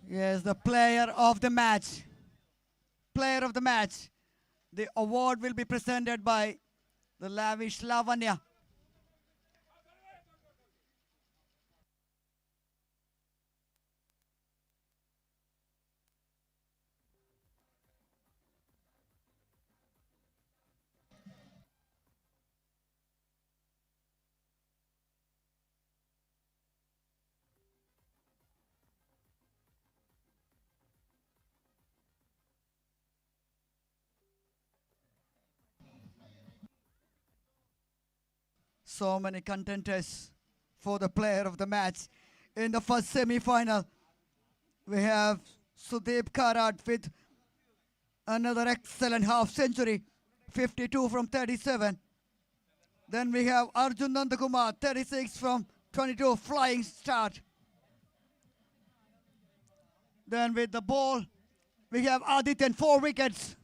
Yes, the player of the match. Player of the match. The award will be presented by the lavish Lavanya. So many contenders for the player of the match. In the first semi-final, we have Sudeep Karat with another excellent half century, 52 from 37. Then we have Arjun Nandakumar, 36 from 22, flying start. Then with the ball, we have Adityan, 4 wickets.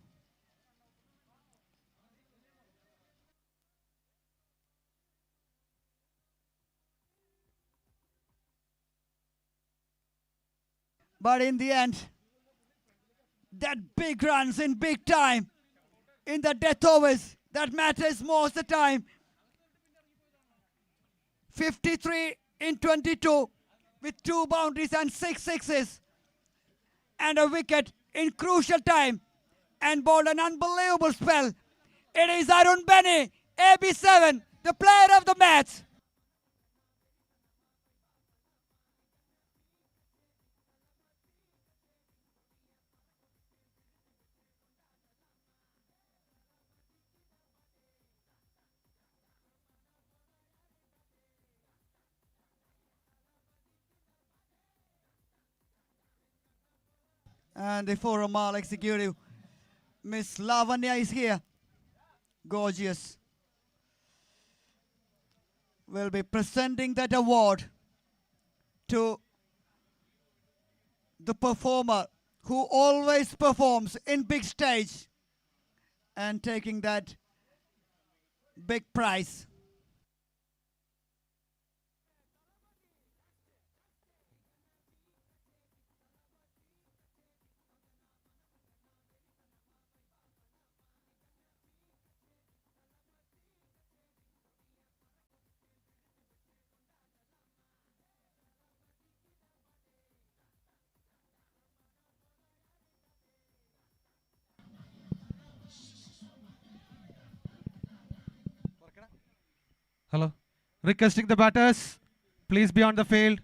But in the end, that big runs in big time, in the death overs, that matters most the time. 53 in 22 with 2 boundaries and 6 sixes and a wicket in crucial time and bowled an unbelievable spell. It is Arun Benny, AB7, the player of the match. And the Forumal executive, Miss Lavanya is here. Gorgeous. Will be presenting that award to the performer who always performs in big stage and taking that big prize. Hello. Requesting the batters, please be on the field.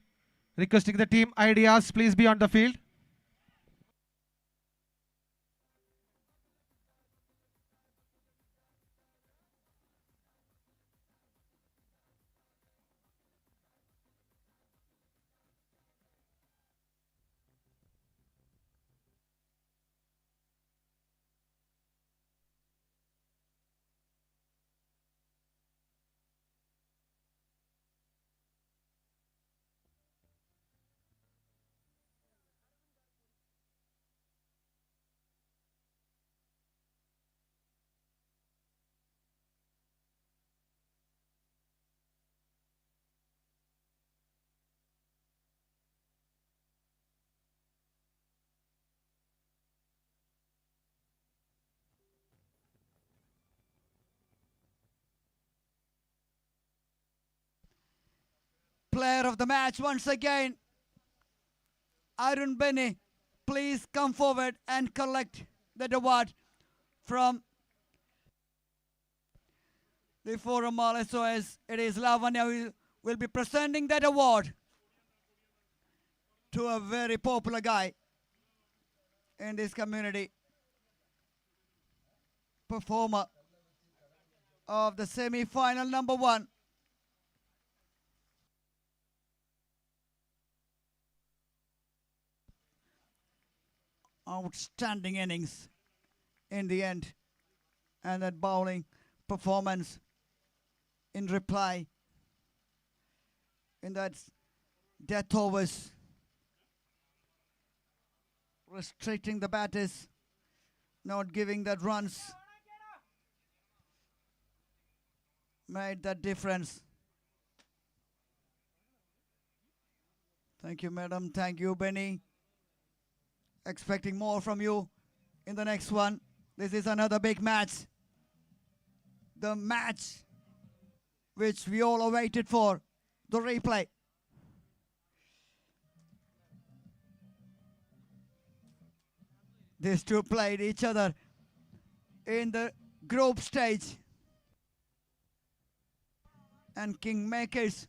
Requesting the team ideas, please be on the field. Player of the match once again, Arun Benny. Please come forward and collect that award from the Forumal SOS. It is Lavanya who will be presenting that award to a very popular guy in this community. Performer of the semi-final number 1. Outstanding innings in the end, and that bowling performance in reply in that death overs, restricting the batters, not giving that runs, made that difference. Thank you, madam. Thank you, Benny. Expecting more from you in the next one. This is another big match. The match which we all awaited for. The replay. These two played each other in the group stage. And Kingmakers,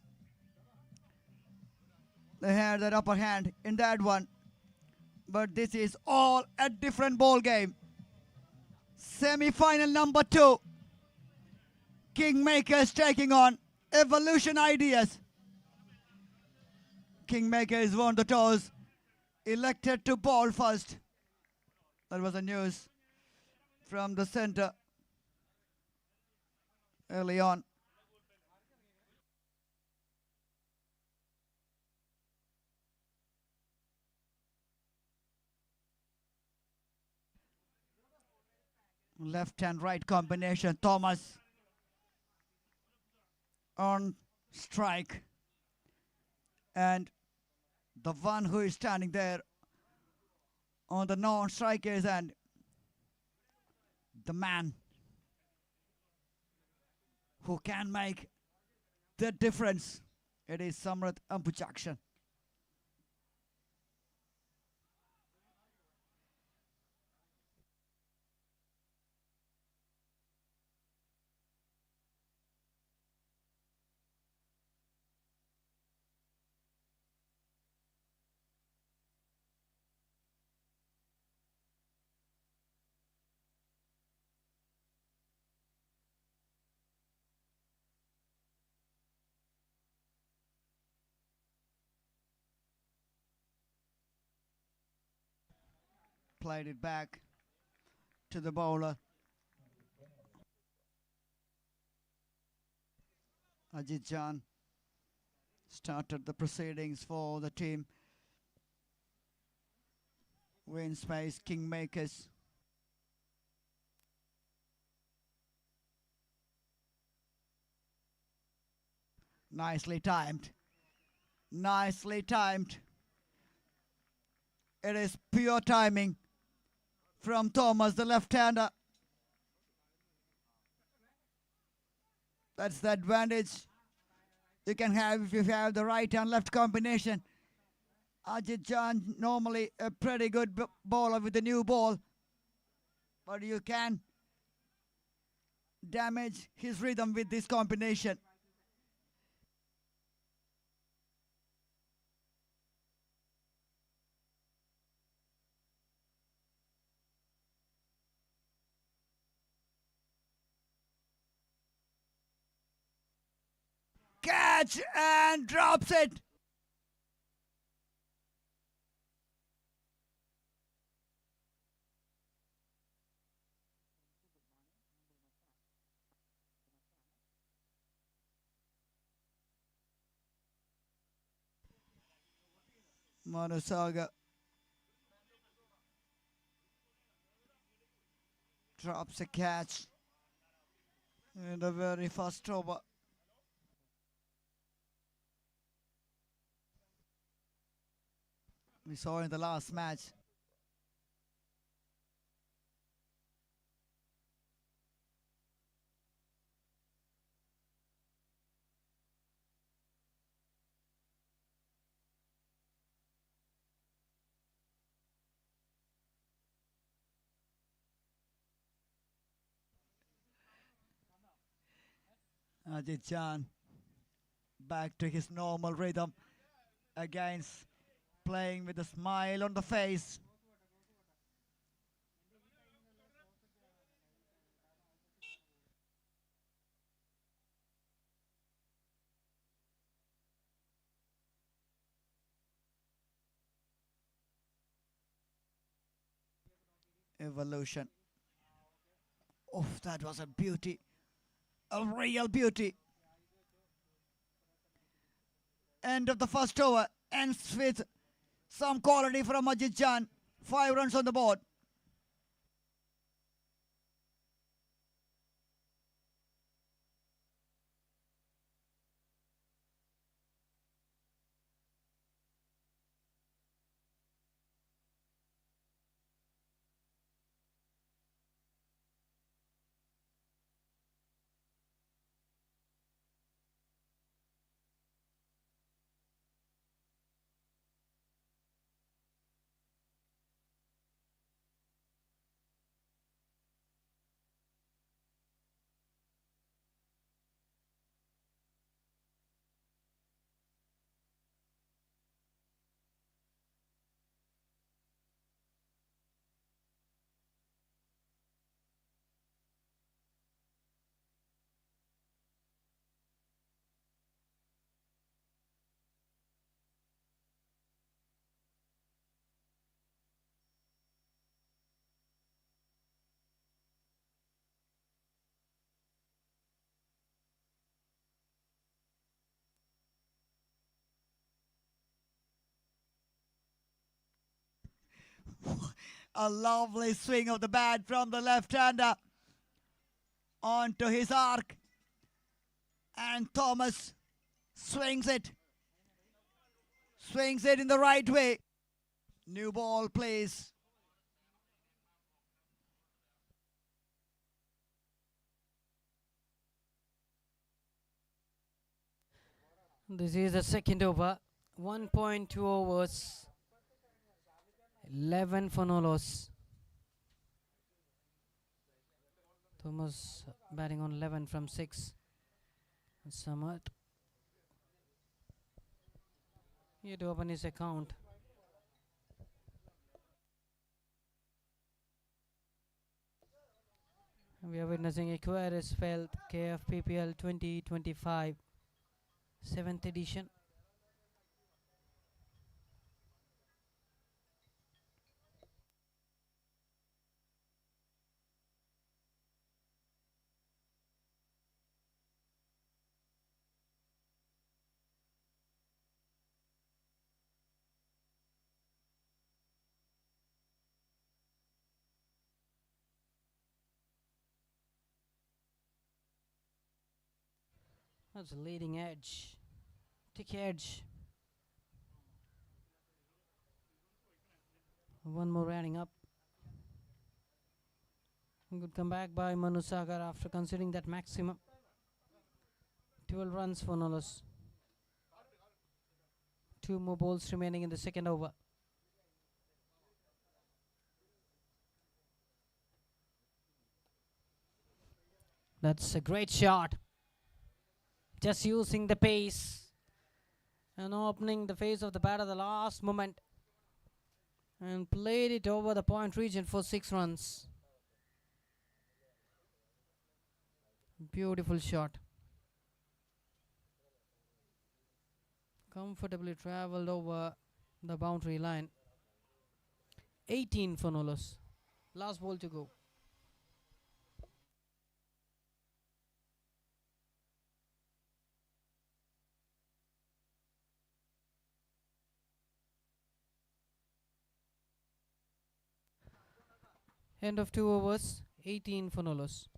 they had that upper hand in that one. But this is all a different ball game. Semi-final number 2. Kingmakers taking on Evolution Ideas. Kingmakers won the toss, elected to bowl first. That was the news from the center early on. Left and right combination. Thomas on strike. And the one who is standing there on the non-strikers and the man who can make the difference. It is Samrat Ampujakshan. Played it back to the bowler. Ajit Jan started the proceedings for the team. Win space, Kingmakers. Nicely timed. Nicely timed. It is pure timing from Thomas, the left-hander. That's the advantage you can have if you have the right and left combination. Ajit Jan, normally a pretty good bowler with the new ball, but you can damage his rhythm with this combination. Catch and drops it. Manasaga drops a catch in the very first over. We saw in the last match. Ajit Jan back to his normal rhythm against playing with a smile on the face. Evolution. Oh, that was a beauty. A real beauty. End of the first over. Ends with some quality from Ajit Jan. 5 runs on the board. A lovely swing of the bat from the left-hander onto his arc. And Thomas swings it. Swings it in the right way. New ball plays. This is the second over. 1.2 overs. 11 for no loss. Thomas batting on 11 from 6. Samad here to open his account. We are witnessing Aquarius Felt KFPPL 2025 7th edition. That's a leading edge. Tick edge. One more adding up. Good comeback by Manu Sagar after considering that maximum. 12 runs for no loss. 2 more balls remaining in the second over. That's a great shot. Just using the pace and opening the face of the bat at the last moment and played it over the point region for 6 runs. Beautiful shot. Comfortably travelled over the boundary line. 18 for no loss. Last ball to go. End of 2 overs, 18 for no loss.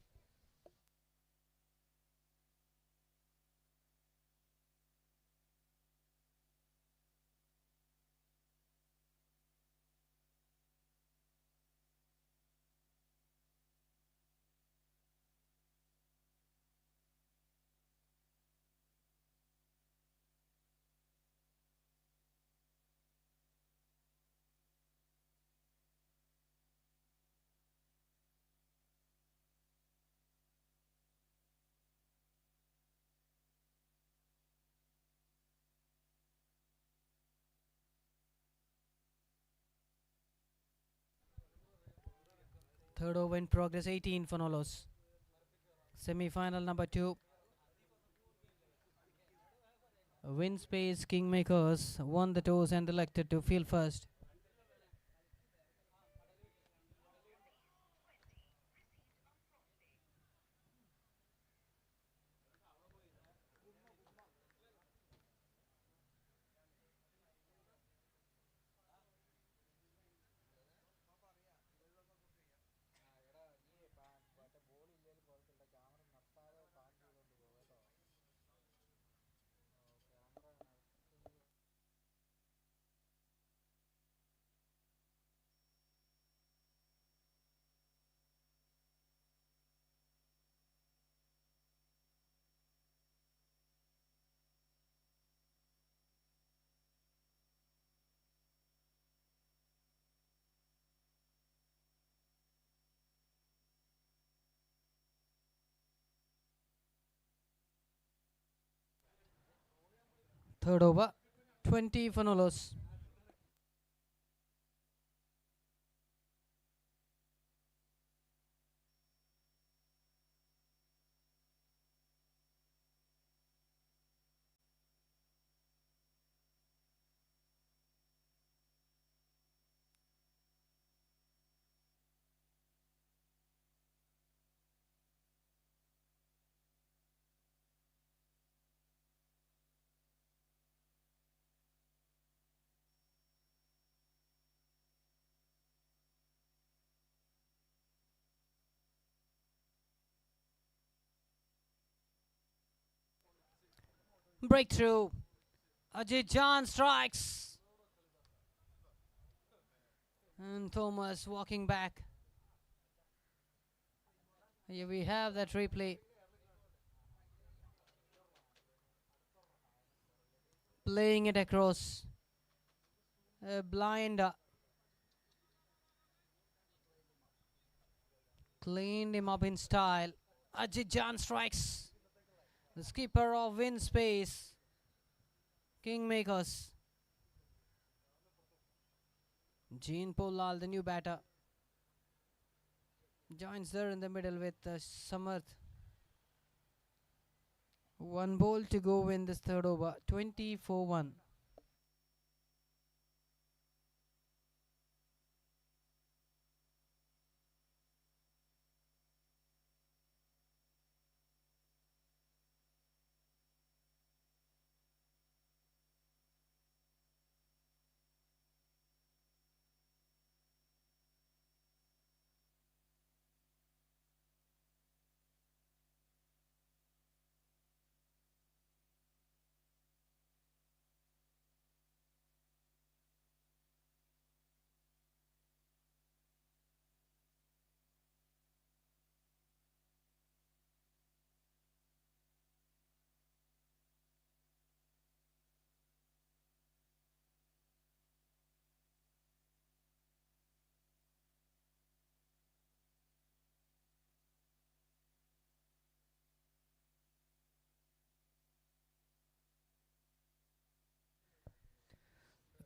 Third over in progress, 18 for no loss. Semi-final number 2. Windspace Kingmakers won the toss and elected to field first. Third over, 20 for no loss. Breakthrough. Ajit Jan strikes. And Thomas walking back. Here we have that replay. Playing it across. A blinder. Cleaned him up in style. Ajit Jan strikes. The skipper of Win Space. Kingmakers. Jean Polal, the new batter, joins there in the middle with Samarth. One ball to go in this third over. 24-1.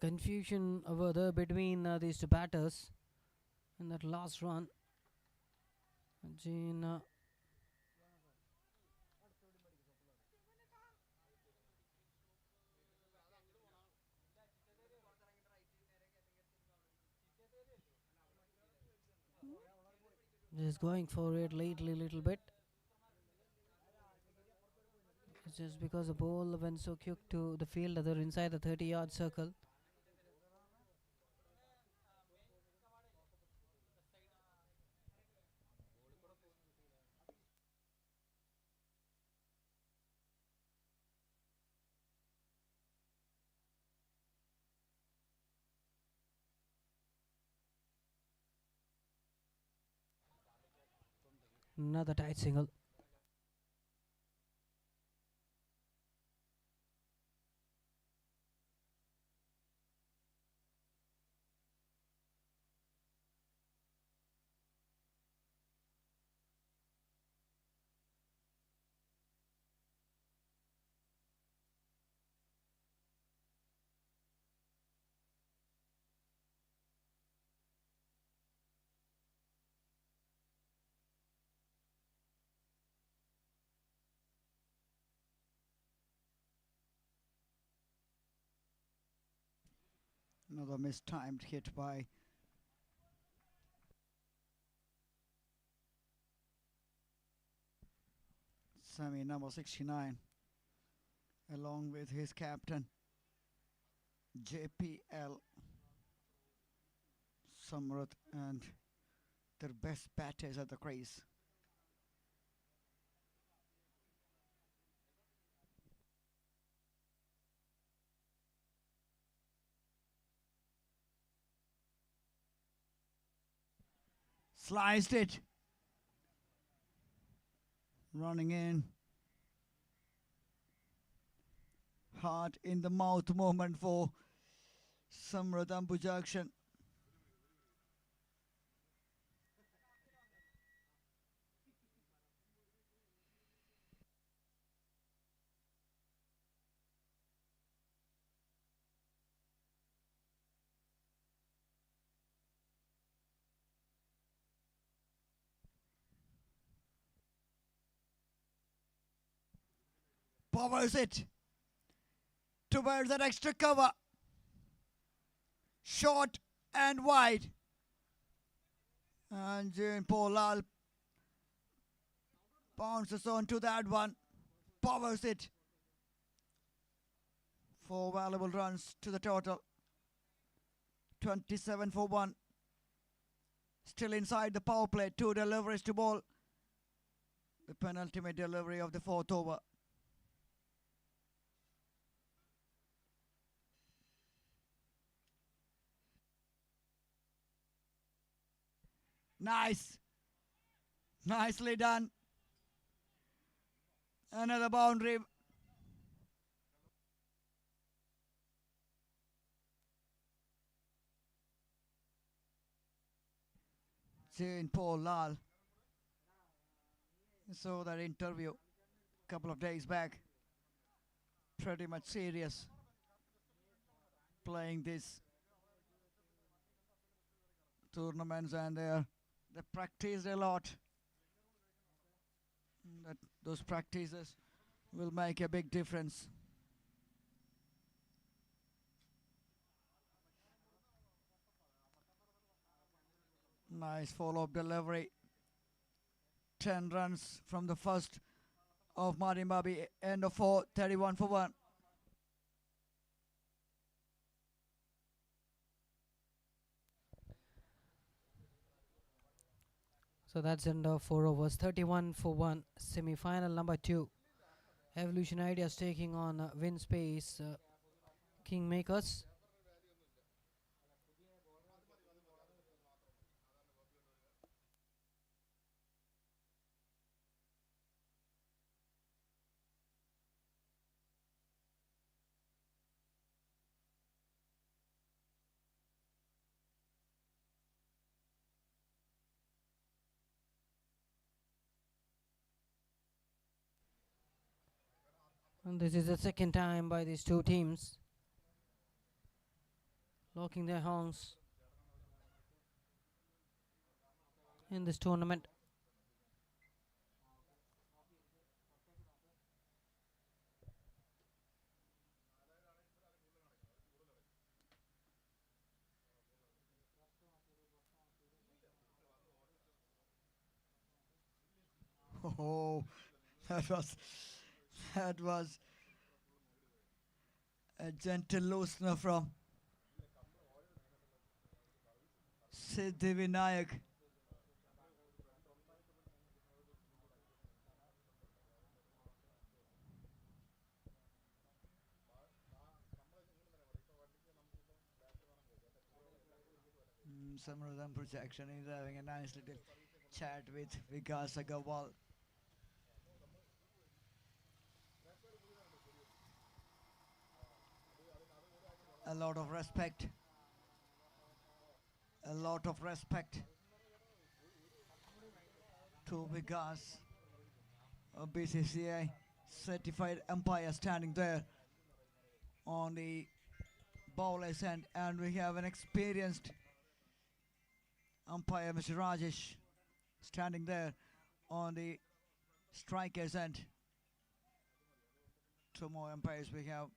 Confusion over there between these two batters in that last run. Jean is going for it lately little bit. It's just because the ball went so quick to the fielder there inside the 30-yard circle. Another tight single. Another mistimed hit by Sami, number 69, along with his captain JPL Samrat and their best batters at the crease. Sliced it. Running in. Heart in the mouth moment for Samrat Ambujakshan. Powers it towards that extra cover. Short and wide. And Jean Polal bounces onto that one. Powers it. 4 valuable runs to the total. 27 for 1. Still inside the power play. 2 deliveries to ball. The penultimate delivery of the 4th over. Nice. Nicely done. Another boundary. Jane Paul Lal. I saw that interview a couple of days back. Pretty much serious playing these tournaments, and they practiced a lot. That those practices will make a big difference. Nice follow-up delivery. 10 runs from the first of Martin Babi. End of 4, 31 for 1. So that's end of 4 overs. 31 for 1. Semi-final number 2. Evolution Ideas taking on WinSpace Kingmakers. And this is the second time by these two teams locking their horns in this tournament. Oh, that was a gentle loosener from Siddhivinayak. Samradhan Projection is having a nice little chat with Vikas Agarwal. A lot of respect. A lot of respect to Vikas, a BCCI certified umpire standing there on the bowler's end, and we have an experienced umpire, Mr. Rajesh, standing there on the striker's end. Two more umpires we have.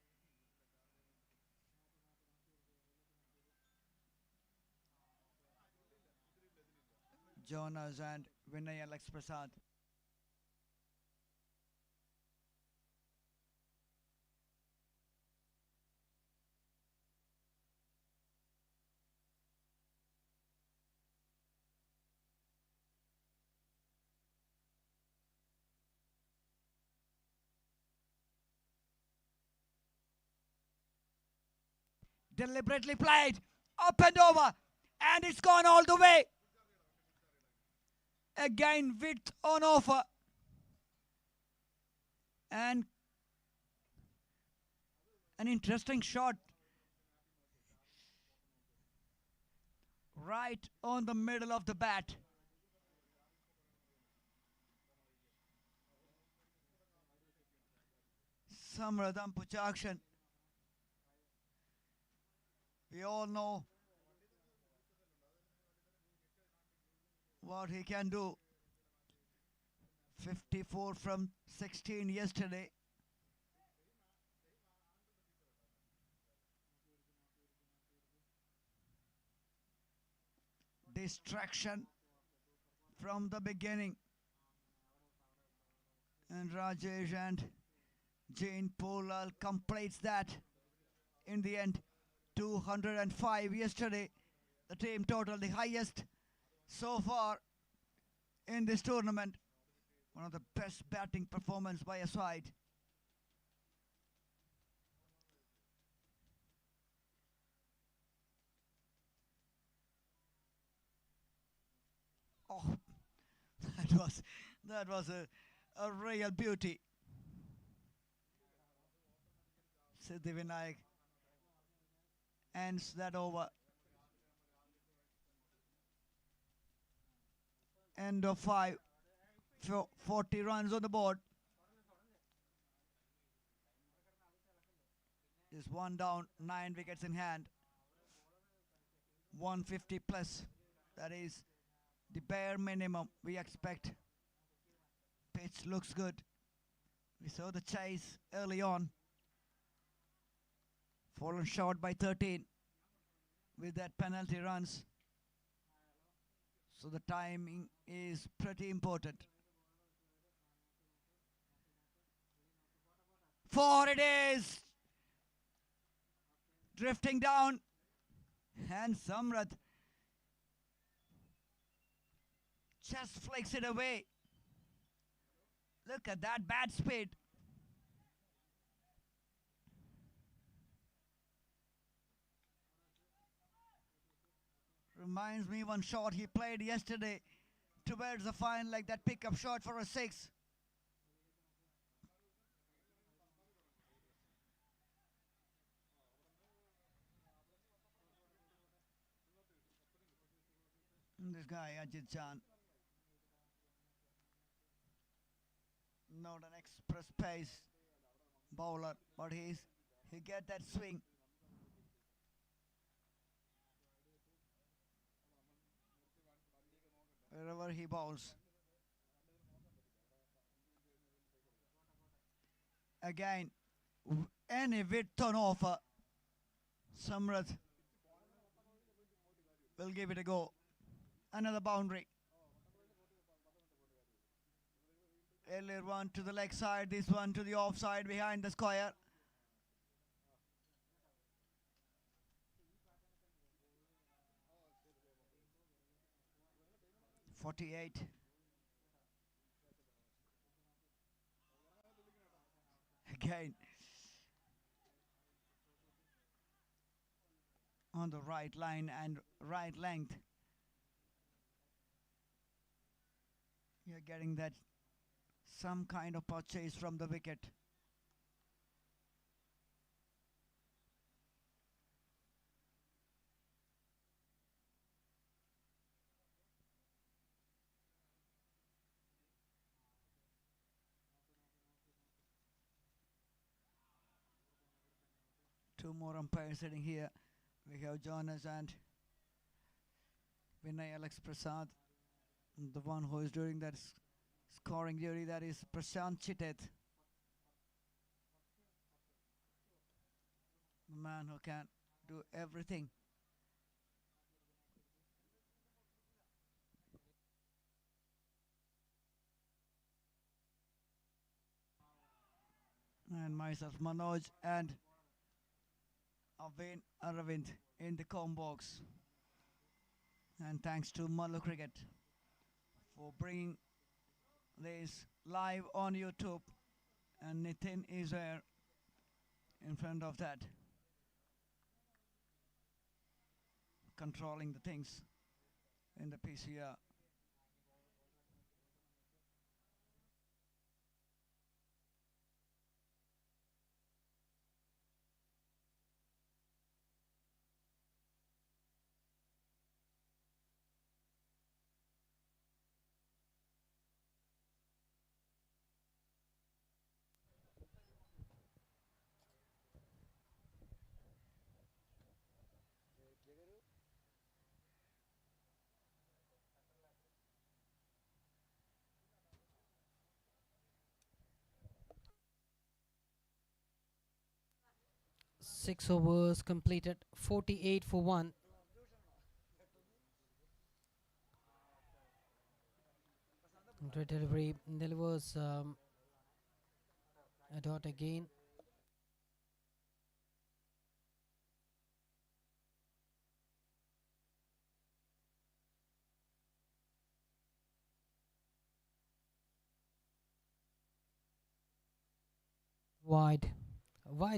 Jonas and Vinay Alex Prasad. Deliberately played, up and over, and it's gone all the way. Again, width on offer. And an interesting shot right on the middle of the bat. Samradhan Puchakshan. We all know what he can do. 54 from 16 yesterday. Distraction from the beginning. And Rajesh and Jane Polal completes that in the end. 205 yesterday. The team total, the highest so far in this tournament. One of the best batting performance by a side. That was a real beauty. Siddhivinayak ends that over. End of 5. 40 runs on the board. Just one down, 9 wickets in hand. 150 plus. That is the bare minimum we expect. Pitch looks good. We saw the chase early on. Fallen short by 13 with that penalty runs. So the timing is pretty important. 4 it is. Drifting down. And Samrat just flicks it away. Look at that bat speed. Reminds me one shot he played yesterday towards the final, like that pickup shot for a 6. This guy, Ajit Chan. Not an express pace bowler, but he get that swing. Wherever he bowls. Again, any width on offer, Samrat will give it a go. Another boundary. Earlier one to the leg side, this one to the offside behind the square. .48. Again. On the right line and right length. You're getting that some kind of purchase from the wicket. Two more umpires sitting here. We have Jonas and Vinay Alex Prasad. The one who is doing that scoring duty, that is Prashant Chitet. The man who can do everything. And myself, Manoj, and Avin Aravind in the com box. And thanks to Mallu Cricket for bringing this live on YouTube. And Nitin is there in front of that, controlling the things in the PCR. Six overs completed, 48 for 1. Great delivery, delivers a dot again. Wide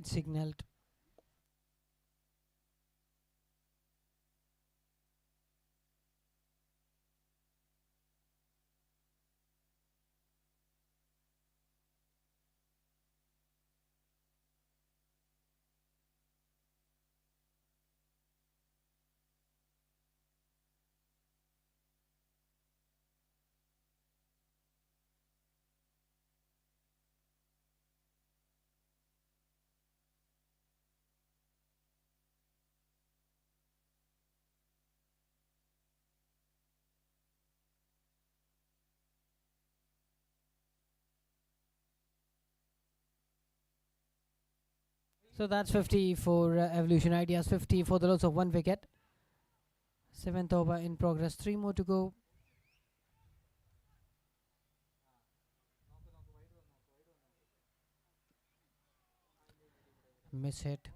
signaled. So that's 50 for Evolution Ideas, 50 for the loss of 1 wicket. 7th over in progress, 3 more to go. Miss hit.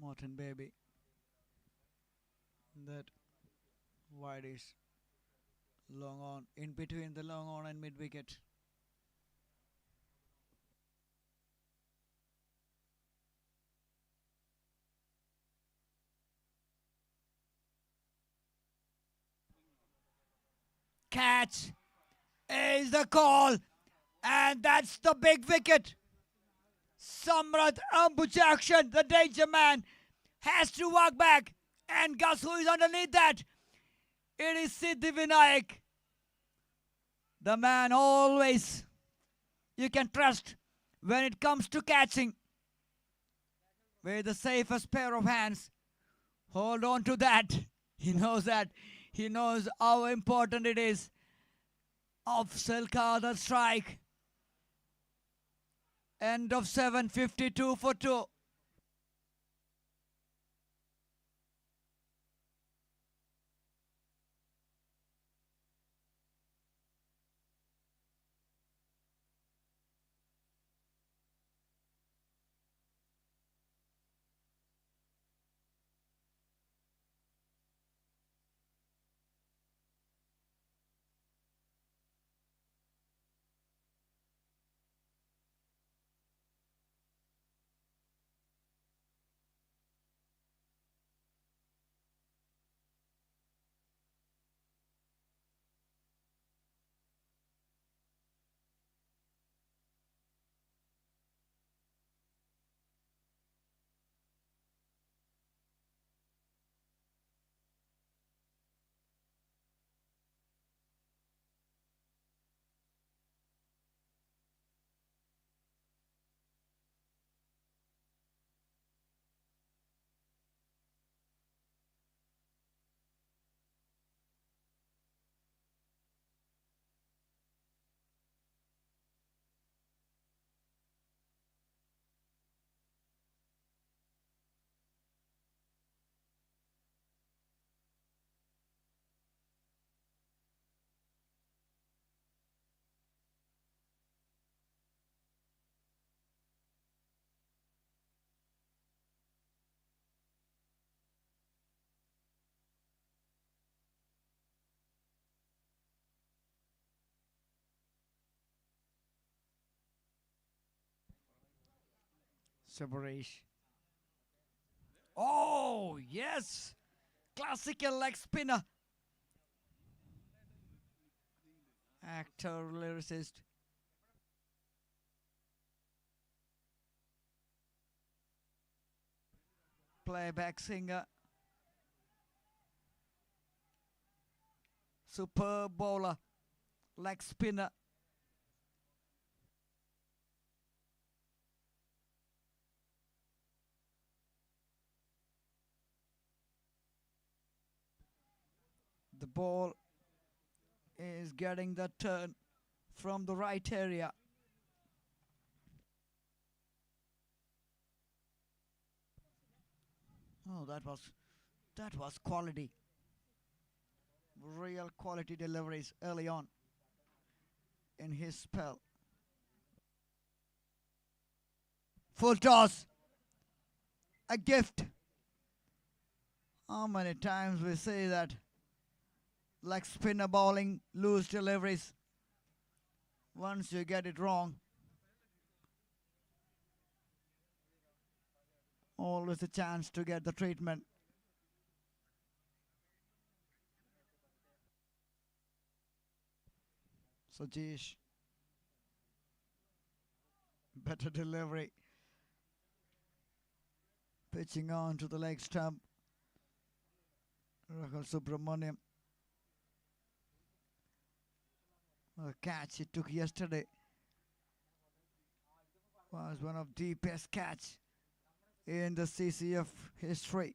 Martin Baby. That wide is long on, in between the long on and mid wicket. Catch is the call, and that's the big wicket. Samrat Ambujakshan, the danger man, has to walk back, and guess who is underneath that? It is Siddhi Vinayak. The man always you can trust when it comes to catching. With the safest pair of hands, hold on to that. He knows that. He knows how important it is. Afzal Kader strike. End of 7:52 for 2. Sabarish. Oh, yes. Classical leg spinner. Actor, lyricist. Playback singer. Superb bowler. Leg spinner. The ball is getting the turn from the right area. Oh, that was quality. Real quality deliveries early on in his spell. Full toss. A gift. How many times we say that? Like spinner bowling, loose deliveries. Once you get it wrong, always a chance to get the treatment. Sajesh. Better delivery. Pitching on to the leg stump. Rahul Subramaniam. A catch he took yesterday was one of the best catch in the CCF history.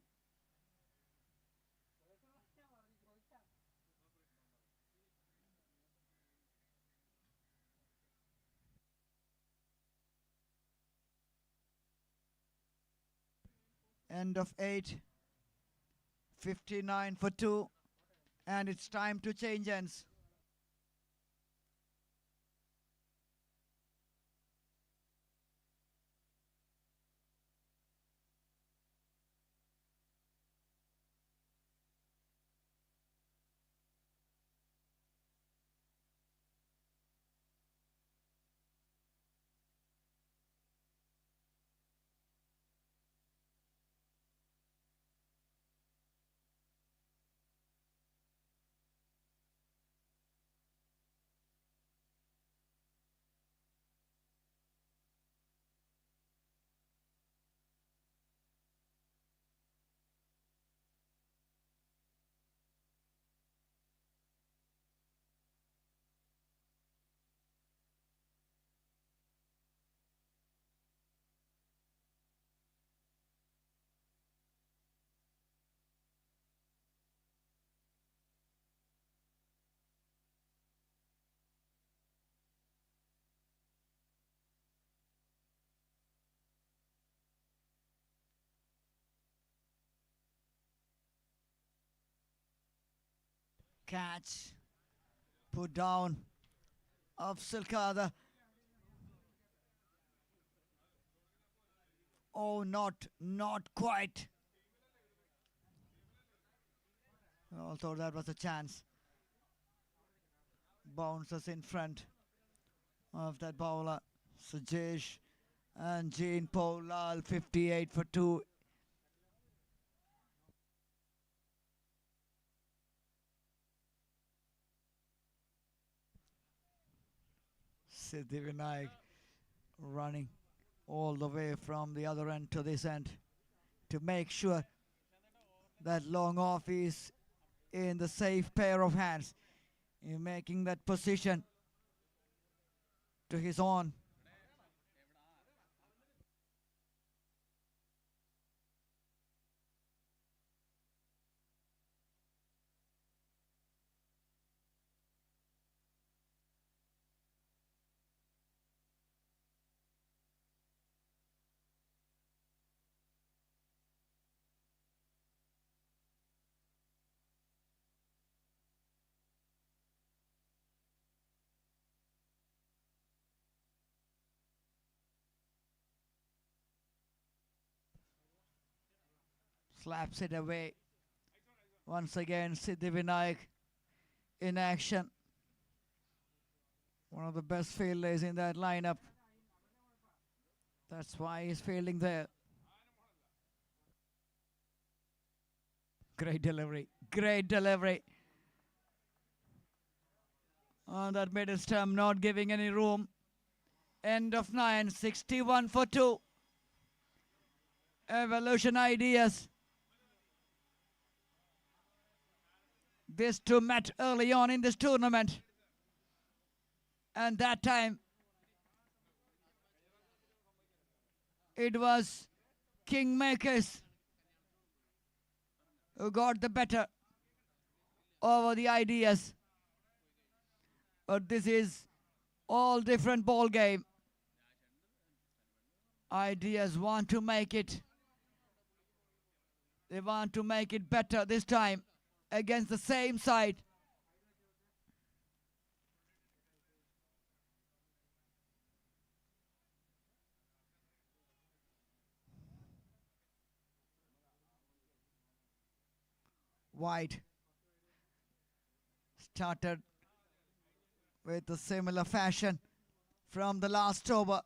End of 8. 59 for 2. And it's time to change ends. Catch. Put down of Silkada. Oh, not quite. Although that was a chance. Bounces in front of that bowler. Sujesh and Jean Paul Lal, 58 for 2. Siddhi Vinayak running all the way from the other end to this end to make sure that long off is in the safe pair of hands, in making that position to his own. Slaps it away. Once again, Siddhi Vinayak in action. One of the best fielders in that lineup. That's why he's fielding there. Great delivery. Great delivery. On that middle stump, not giving any room. End of 9, 61 for 2. Evolution Ideas. These two met early on in this tournament. And that time, it was Kingmakers who got the better over the Ideas. But this is all different ball game. Ideas want to make it. They want to make it better this time against the same side. White started with a similar fashion from the last over.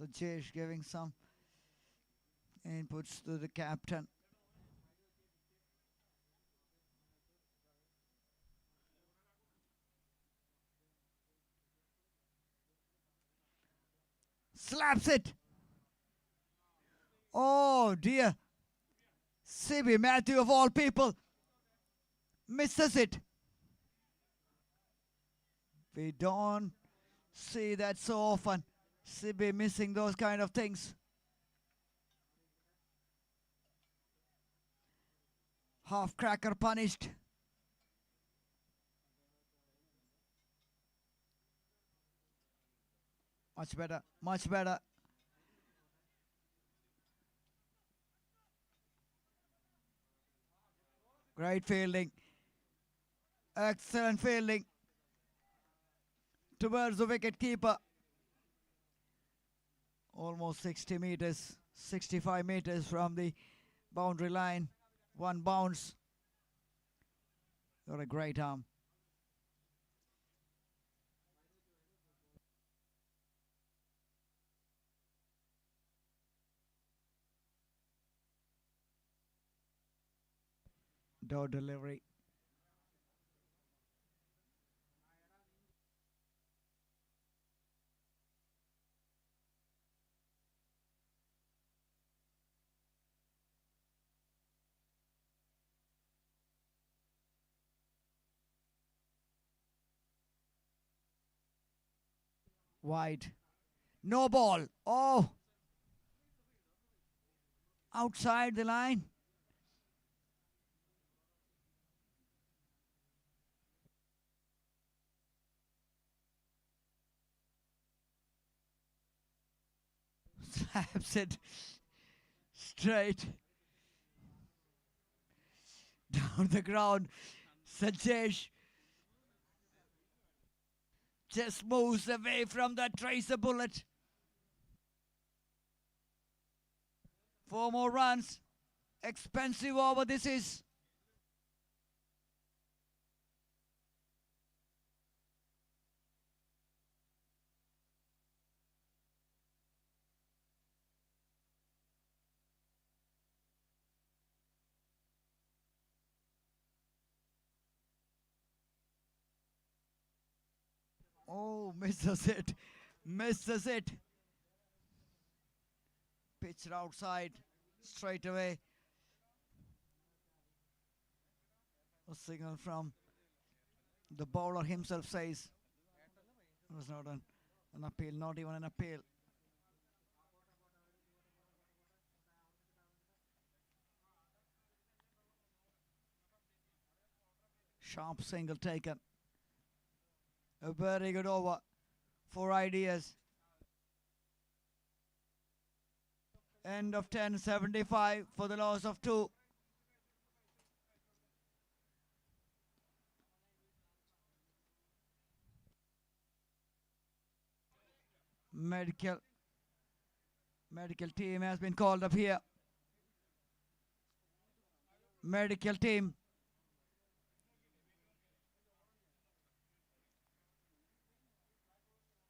Sujesh giving some inputs to the captain. Slaps it. Oh dear. CB Matthew of all people misses it. We don't see that so often. CB missing those kind of things. Half cracker punished. Much better, much better. Great fielding. Excellent fielding towards the wicket keeper. Almost 60 meters, 65 meters from the boundary line. One bounce. Got a great arm. Door delivery. Wide. No ball. Oh. Outside the line. Slaps it straight down the ground. Sanjesh just moves away from that tracer bullet. 4 more runs. Expensive over this is. Oh, misses it. Misses it. Pitched outside straight away. A signal from the bowler himself says it was not an appeal, not even an appeal. Sharp single taken. A very good over. 4 ideas. End of 10:75 for the loss of 2. Medical team has been called up here. Medical team.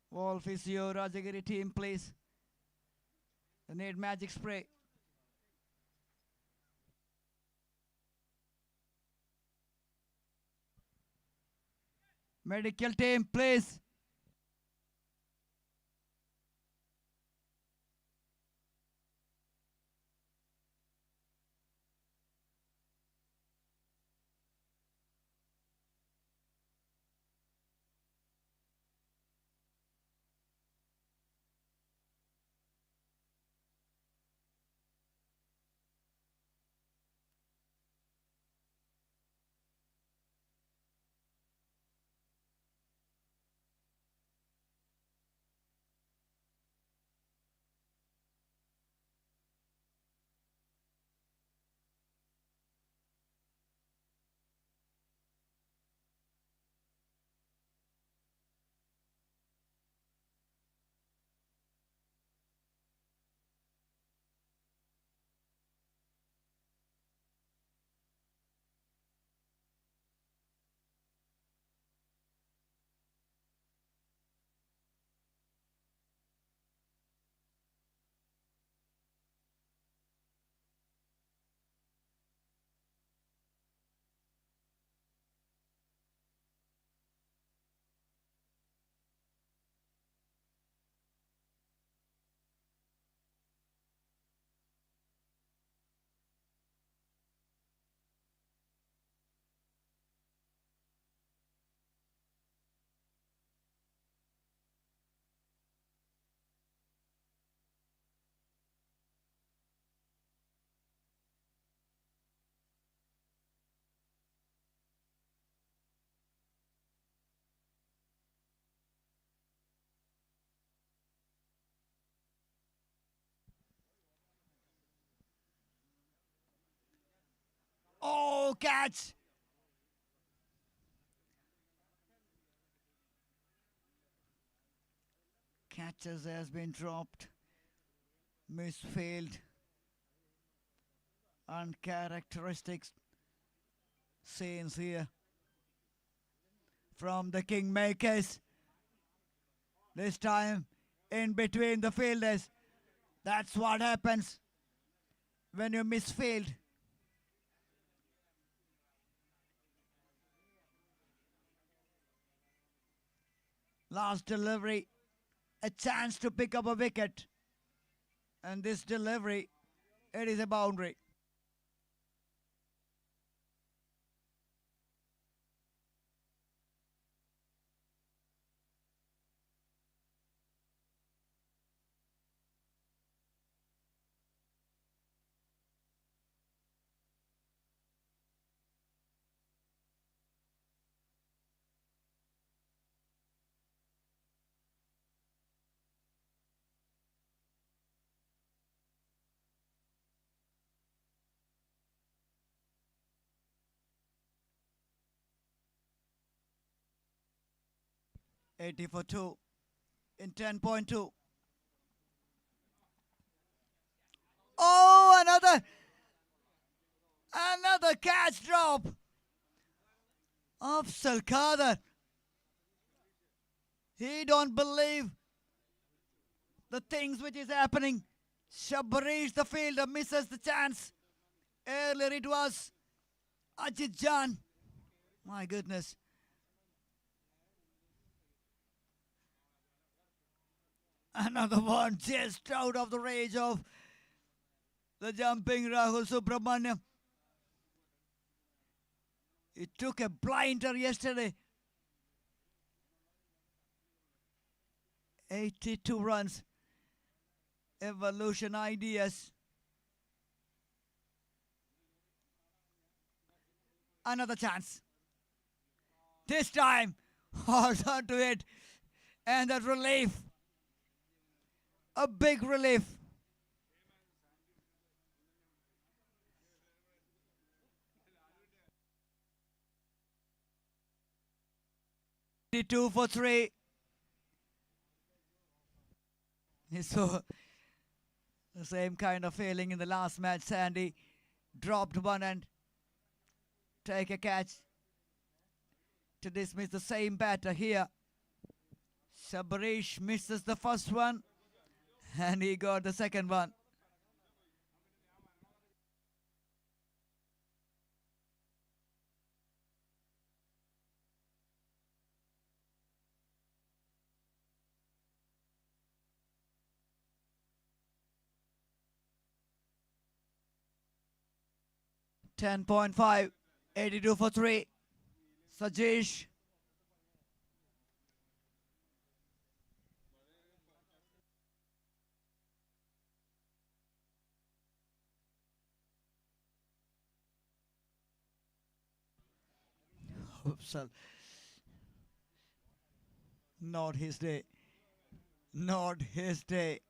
Wall physio, Rajagiri team, please. They need magic spray. Medical team, please. No catch. Catches has been dropped. Misfield. Uncharacteristic scenes here from the Kingmakers. This time in between the fielders. That's what happens when you misfield. Last delivery, a chance to pick up a wicket. And this delivery, it is a boundary. Eighty for 2 in 10.2. Oh, another catch drop of Salkadar. He don't believe the things which is happening. Shabarish, the fielder, misses the chance. Earlier it was Ajit Jan. My goodness. Another one just out of the range of the jumping Rahul Subramaniam. He took a blinder yesterday. 82 runs. Evolution ideas. Another chance. This time, holds on to it. And a relief. A big relief. Two for 3. He saw the same kind of feeling in the last match. Sandy dropped one and take a catch to dismiss the same batter here. Sabarish misses the first one and he got the second one. .5, 82 for 3. Sajesh. Oops, not his day. Not his day.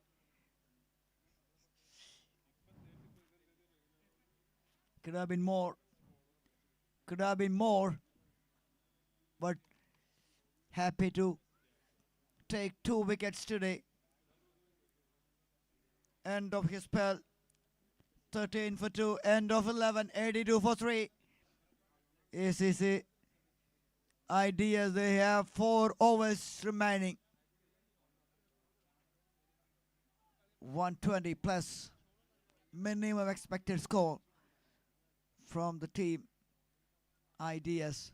Could have been more. Could have been more. But happy to take 2 wickets today. End of his spell. 13 for 2. End of 11. 82 for 3. ACC ideas. They have 4 overs remaining. 120 plus minimum expected score from the team ideas.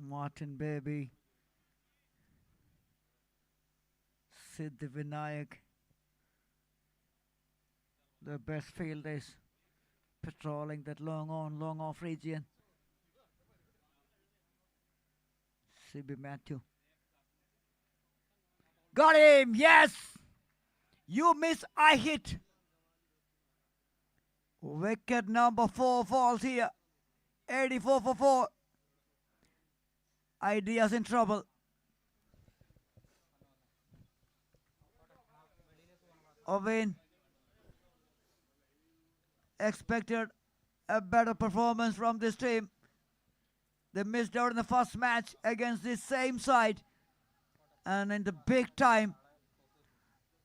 Martin Baby, Siddhi Vinayak, the best fielders patrolling that long on, long off region. CB Matthew. Got him! Yes! You miss, I hit. Wicket number 4 falls here. 84 for 4. Ideas in trouble. Owen expected a better performance from this team. They missed out in the first match against this same side. And in the big time,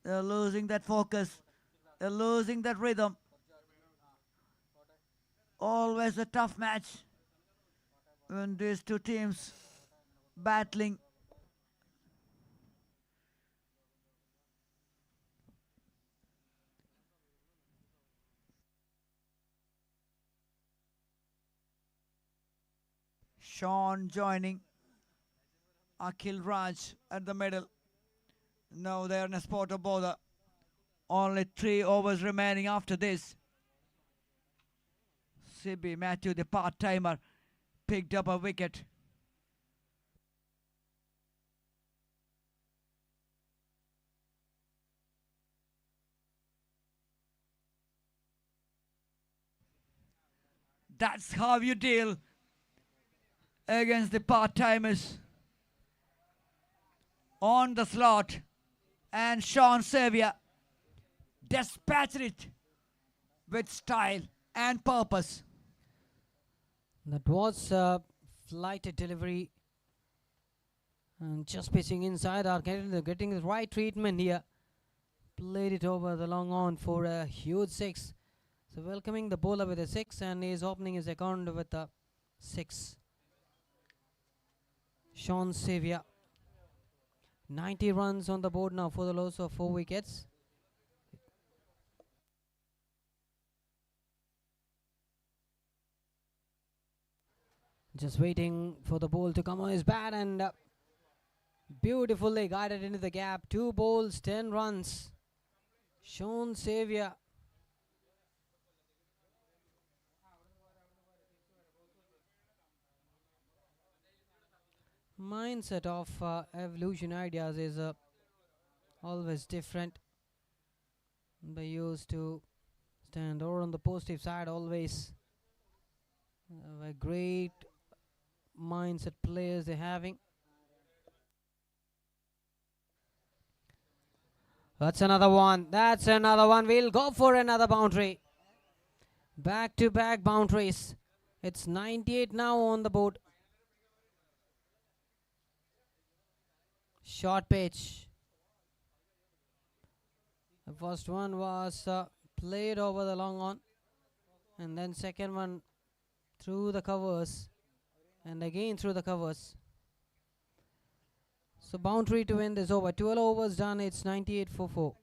they're losing that focus. They're losing that rhythm. Always a tough match when these two teams battling. Sean joining Akhil Raj at the middle. Now they're in a spot of bother. Only 3 overs remaining after this. CB Matthew, the part-timer, picked up a wicket. That's how you deal against the part-timers. On the slot, and Sean Xavier dispatched it with style and purpose. That was a flighted delivery. And just pitching inside, are getting the right treatment here. Played it over the long on for a huge 6. So welcoming the bowler with a 6, and he is opening his account with a 6. Sean Xavier. 90 runs on the board now for the loss of 4 wickets. Just waiting for the ball to come on his bat, and beautifully guided into the gap. 2 balls, 10 runs. Sean Xavier. Mindset of evolution ideas is always different. They used to stand over on the positive side always. A great mindset players they're having. That's another one. That's another one. We'll go for another boundary. Back-to-back boundaries. It's 98 now on the board. Short pitch. The first one was played over the long on, and then second one through the covers, and again through the covers. So boundary to win this over. 12 overs done. It's 98 for 4.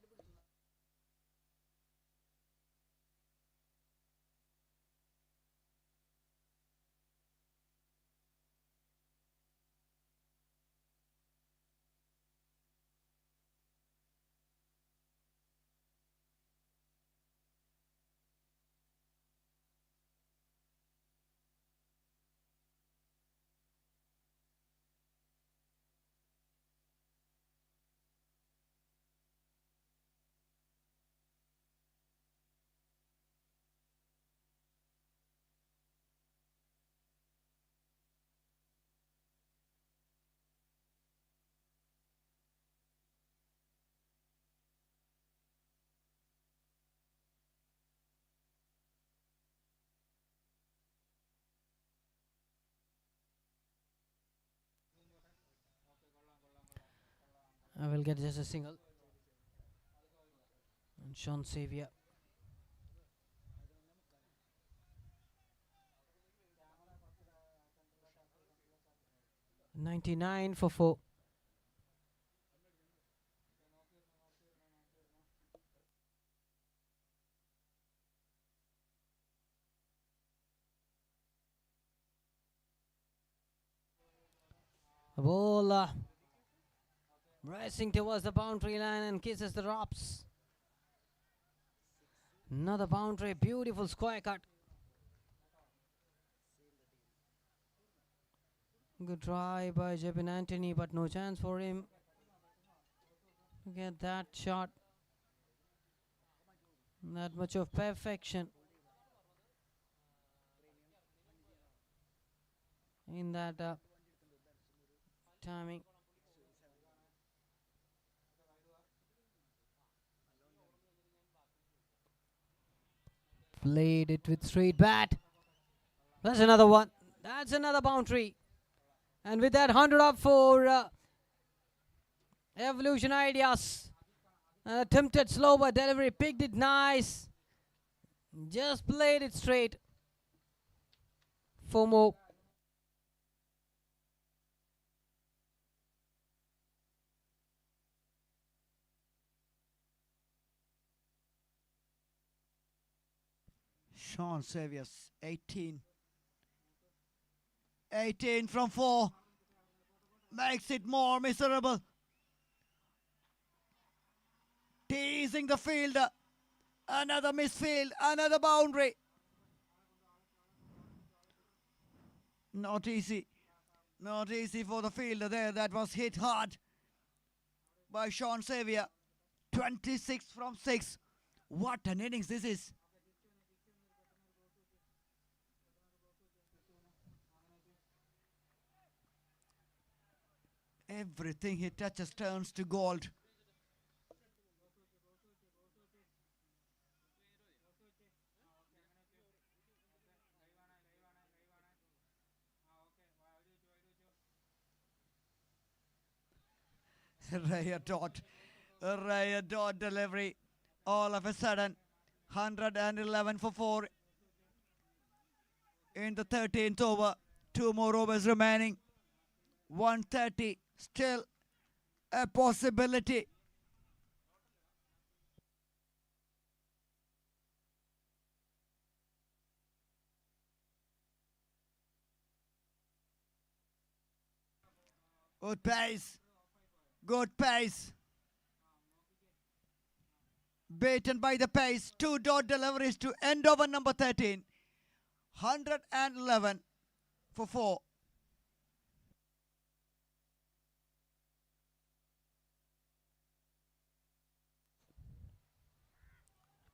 I will get just a single. And Sean Xavier. $99 for 4. The ball racing towards the boundary line and kisses the ropes. Another boundary, beautiful square cut. Good try by Jebin Anthony, but no chance for him to get that shot. That much of perfection in that timing. Played it with straight bat. That's another one. That's another boundary. And with that, 100 up for Evolution Ideas. Attempted slower delivery, picked it nice. Just played it straight. 4 more. Sean Saviors, 18. 18 from 4. Makes it more miserable. Teasing the fielder. Another misfield, another boundary. Not easy. Not easy for the fielder there. That was hit hard by Sean Xavier. 26 from 6. What an innings this is. Everything he touches turns to gold. Raya dot delivery. All of a sudden, 111 for 4 in the 13th over. 2 more overs remaining. 130, still a possibility. Good pace. Good pace. Beaten by the pace. 2 dot deliveries to end over number 13. 111 for 4.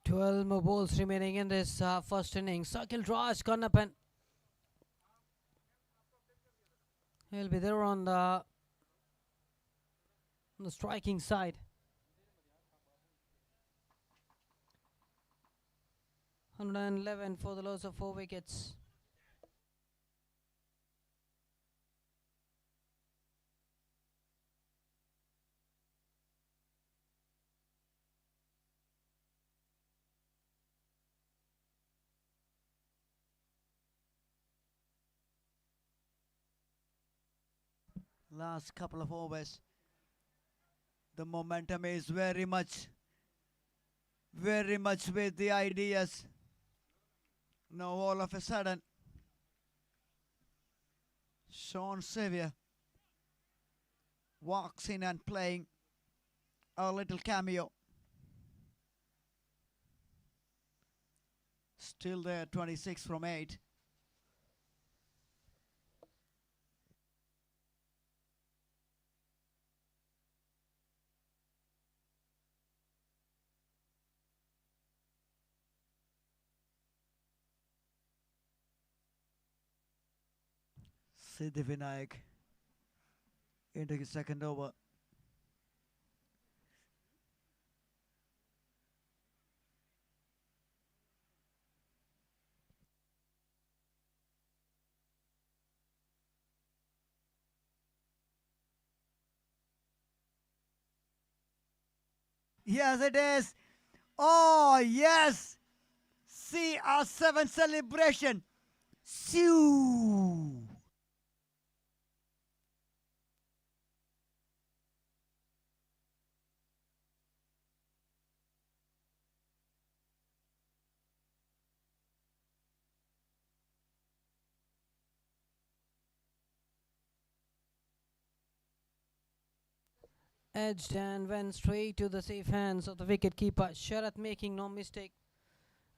12 more balls remaining in this first inning. Sakil Raj Kannapan. He'll be there on the striking side. $111 for the loss of 4 wickets. Last couple of overs. The momentum is very much with the ideas. Now all of a sudden, Sean Xavier walks in and playing a little cameo. Still there, 26 from 8. Siddhi Vinayak into his second over. Yes, it is. Oh, yes. CR7 celebration. Shoo. edged and went straight to the safe hands of the wicketkeeper. Sharath making no mistake.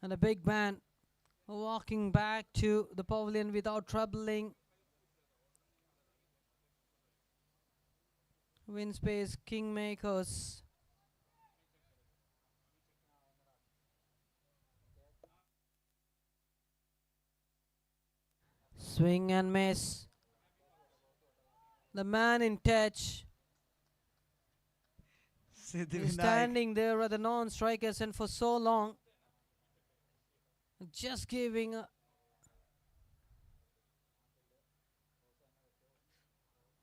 And a big man walking back to the pavilion without troubling Winspace Kingmakers. Swing and miss. The man in touch is standing there at the non-strikers and for so long, just giving a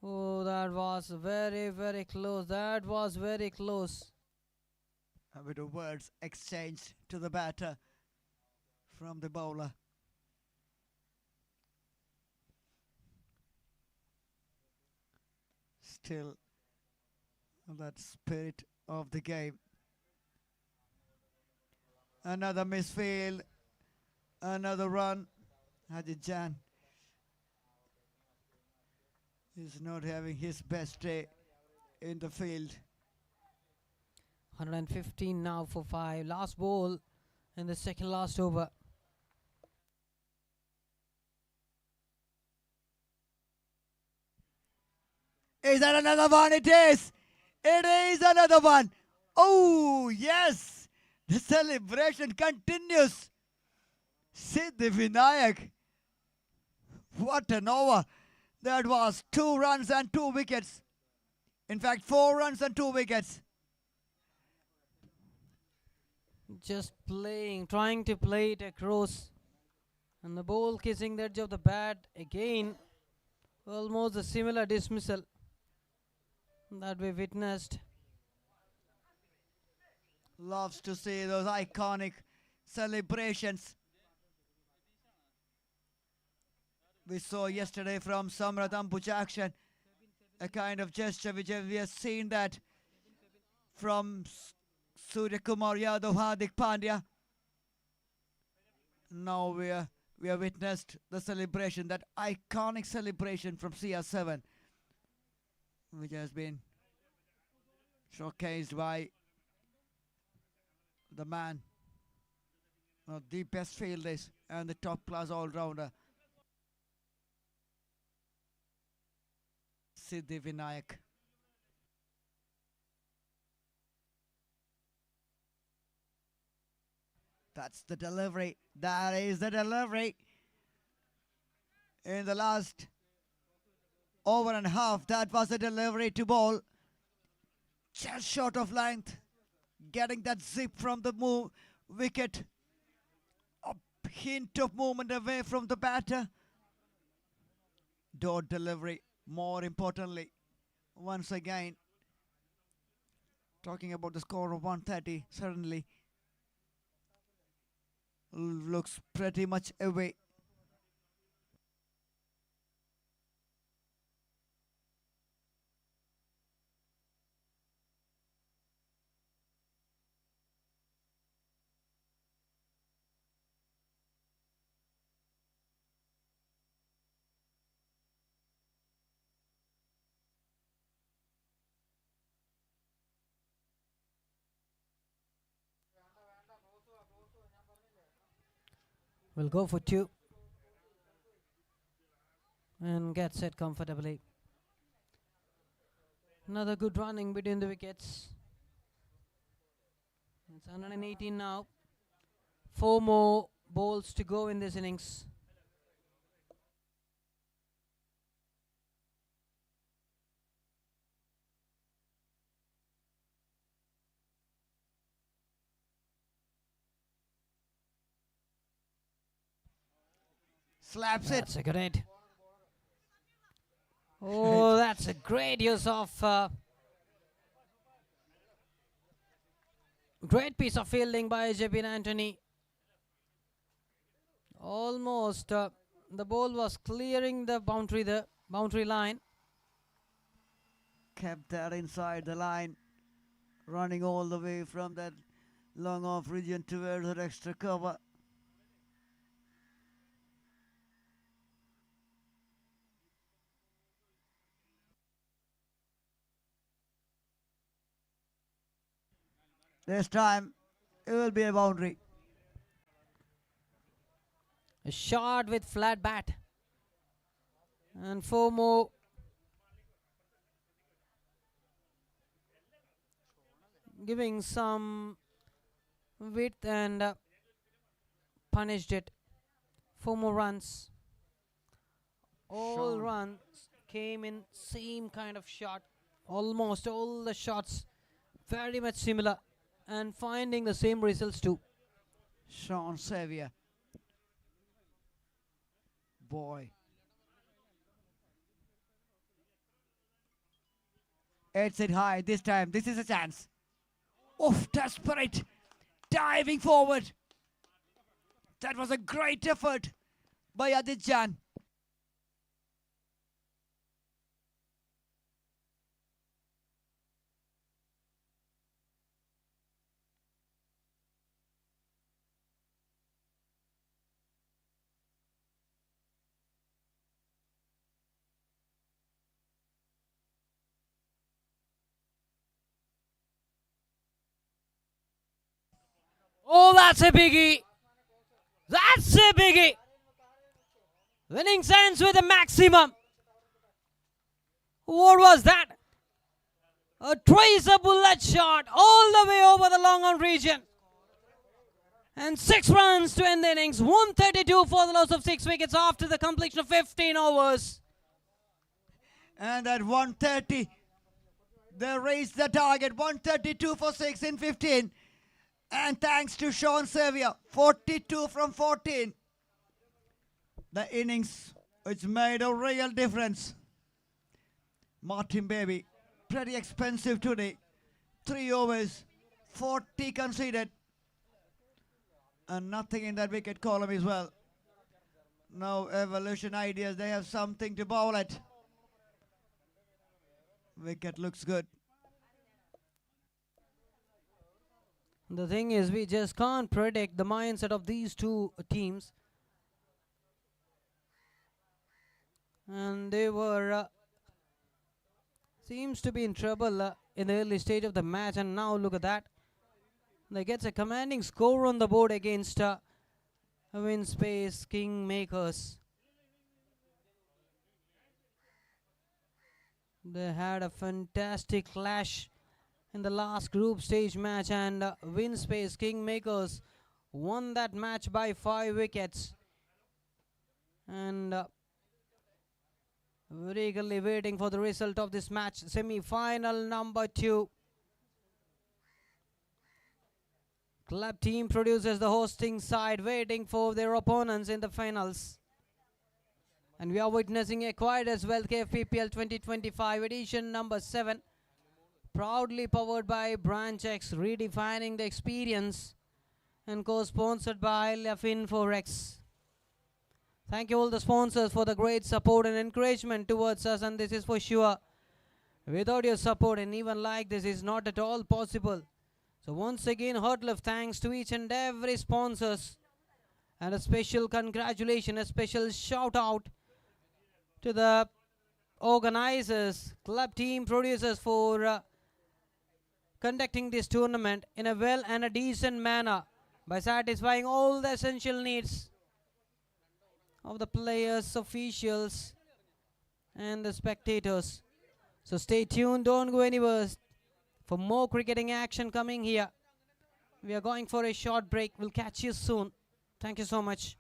oh, that was very, very close. That was very close. A bit of words exchanged to the batter from the bowler. Still that spirit of the game. Another misfield, another run. Ajit Jan is not having his best day in the field. 115 now for 5. Last ball in the second last over. Is that another one? It is. It is another one. Oh, yes. The celebration continues. Siddhi Vinayak. What an over. That was 2 runs and 2 wickets. In fact, 4 runs and 2 wickets. Just playing, trying to play it across. And the ball kissing the edge of the bat again. Almost a similar dismissal that we witnessed. Loves to see those iconic celebrations. We saw yesterday from Samrat Ambujakshan a kind of gesture which we have seen that from Surya Kumar Yadav, Hardik Pandya. Now we have witnessed the celebration, that iconic celebration from CR7, which has been showcased by the man, the best fielders and the top class all-rounder, Siddhi Vinayak. That's the delivery. That is the delivery. In the last over and a half, that was the delivery to ball. Just short of length. Getting that zip from the wicket. A hint of movement away from the batter. Dot delivery, more importantly. Once again, talking about the score of 130, suddenly looks pretty much away. We'll go for 2 and get set comfortably. Another good running between the wickets. It's 118 now. 4 more balls to go in this innings. Slaps That's it. a great. Oh, that's a great use of. Great piece of fielding by Jabin Anthony. Almost the ball was clearing the boundary line. Kept that inside the line. Running all the way from that long off region towards that extra cover. This time it will be a boundary. A shot with flat bat. And 4 more. Giving some width and punished it. 4 more runs. All Sean. runs came in same kind of shot. Almost all the shots very much similar and finding the same results too. Sean Xavier. Boy. It's it high this time. This is a chance. Oof, desperate. Diving forward. That was a great effort by Adit Jan. Oh, that's a biggie. That's a biggie. Winning ends with a maximum. What was that? A tracer bullet shot all the way over the long on region. And 6 runs to end the innings. 132 for the loss of 6 wickets after the completion of 15 overs. And at 130, they raised the target. 132 for 6 in 15. And thanks to Sean Xavier, 42 from 14. The innings, which made a real difference. Martin Baby, pretty expensive today. 3 overs, 40 conceded. And nothing in that wicket column as well. Now Evolution Ideas, they have something to bowl at. Wicket looks good. The thing is, we just can't predict the mindset of these two teams. And they were, seems to be in trouble in the early stage of the match. And now look at that. They get a commanding score on the board against Win Space Kingmakers. They had a fantastic clash in the last group stage match, and Win Space Kingmakers won that match by 5 wickets. And very eagerly waiting for the result of this match. Semi-final number 2. Club team produces the hosting side waiting for their opponents in the finals. And we are witnessing a quiet as well KFPPL 2025 edition number 7. Proudly powered by Branch X, redefining the experience, and co-sponsored by Lafin Forex. Thank you all the sponsors for the great support and encouragement towards us, and this is for sure. Without your support, and even like this is not at all possible. So once again, heartfelt of thanks to each and every sponsors, and a special congratulations, a special shout out to the organizers, club team producers for conducting this tournament in a well and a decent manner by satisfying all the essential needs of the players, officials, and the spectators. So stay tuned, don't go anywhere for more cricketing action coming here. We are going for a short break. We'll catch you soon. Thank you so much.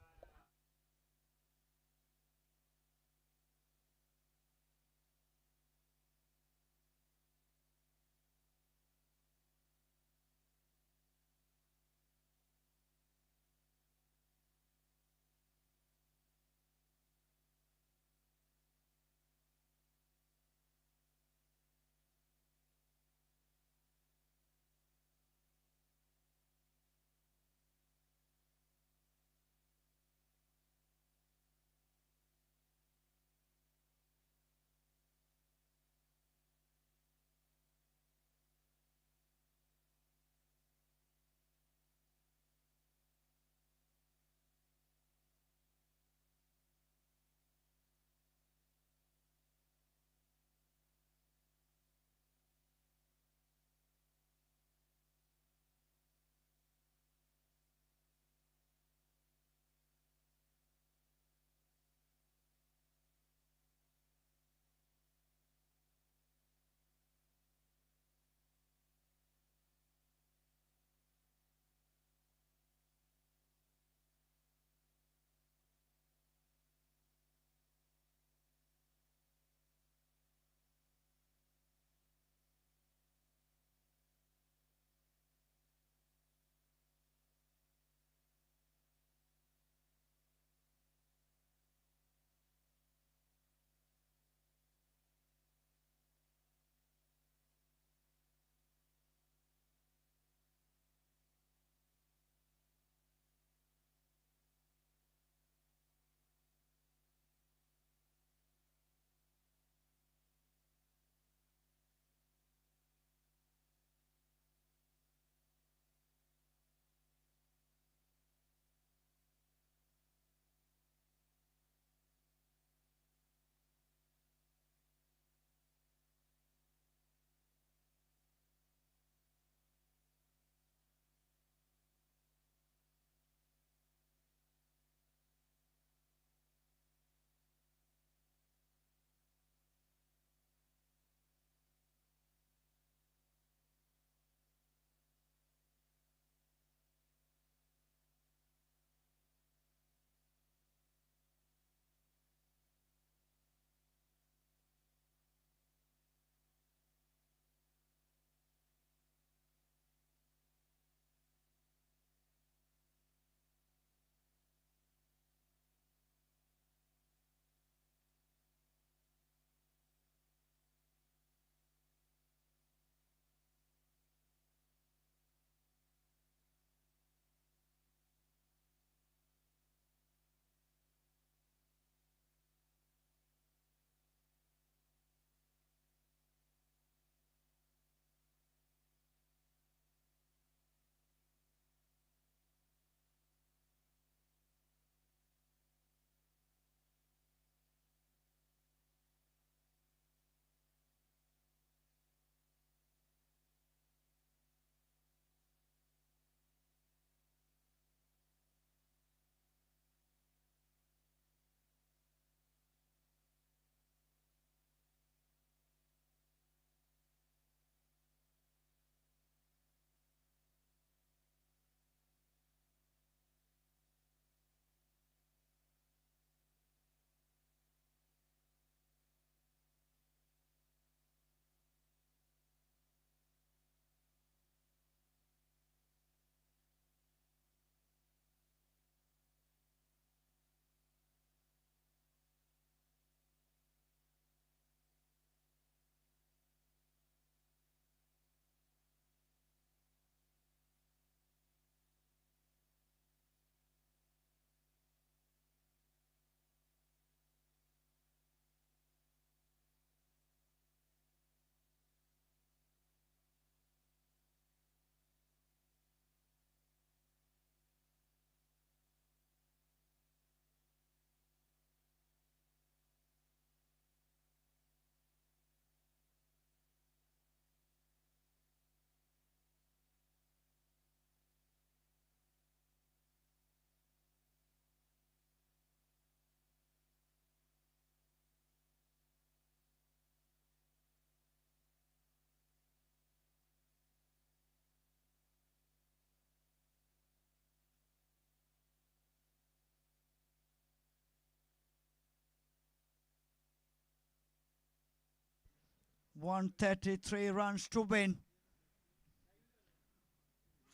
133 runs to win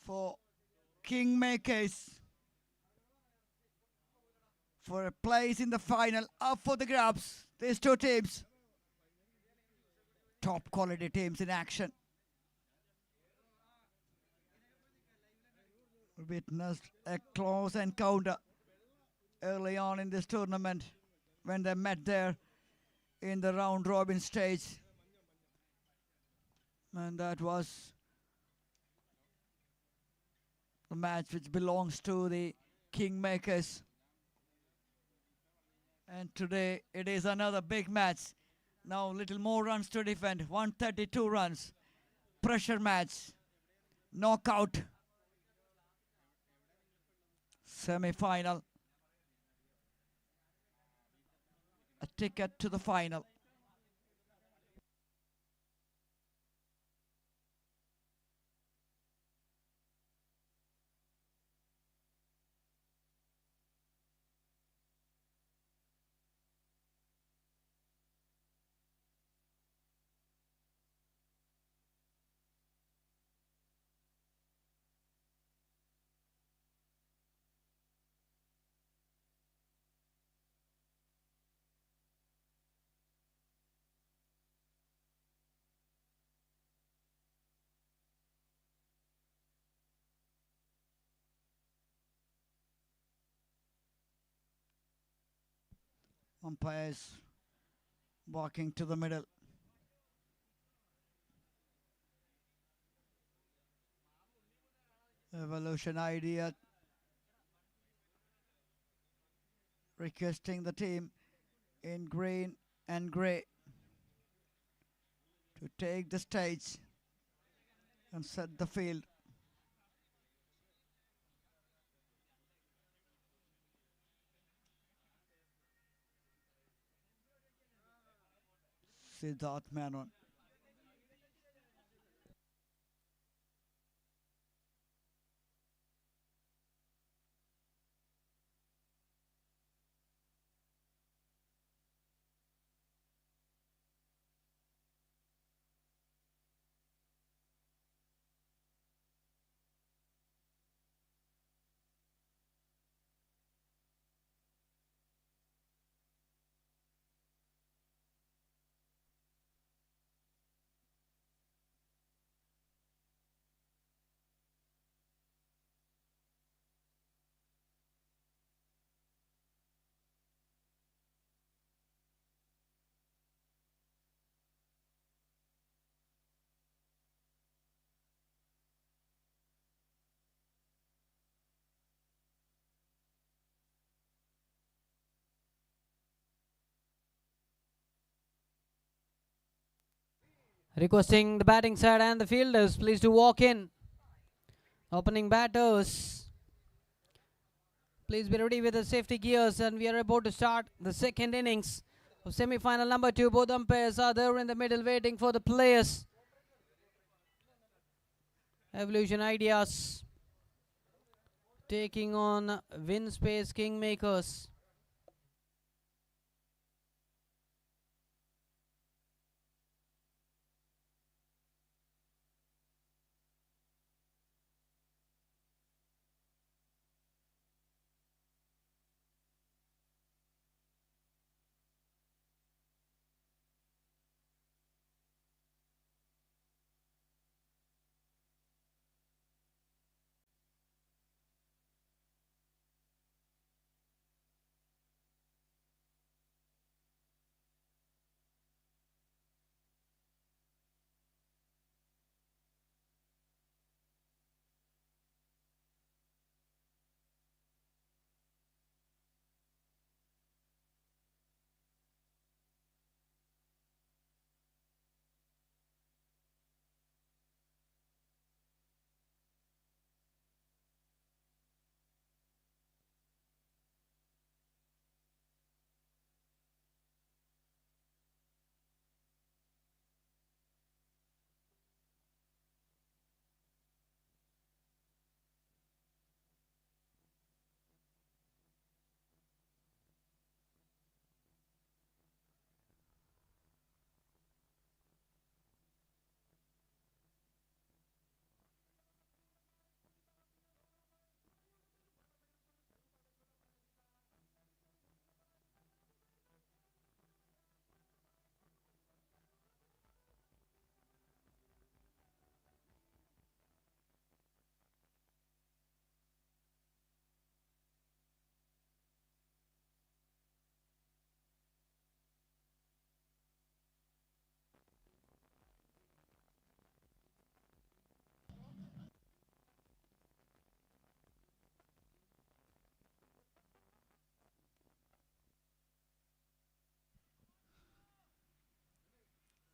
for Kingmakers for a place in the final, up for the grabs. These two teams, top quality teams in action. Witnessed a close encounter early on in this tournament when they met there in the round robin stage, and that was the match which belongs to the Kingmakers. And today it is another big match. Now little more runs to defend. 132 runs. Pressure match. Knockout. Semi-final. A ticket to the final. Umpires walking to the middle. Evolution Idea requesting the team in green and grey to take the stage and set the field. Siddharth Menon. Requesting the batting side and the fielders, please do walk in. Opening batters, please be ready with the safety gears, and we are about to start the second innings of semi-final number 2. Both umpires are there in the middle waiting for the players. Evolution Ideas taking on Winspace Kingmakers.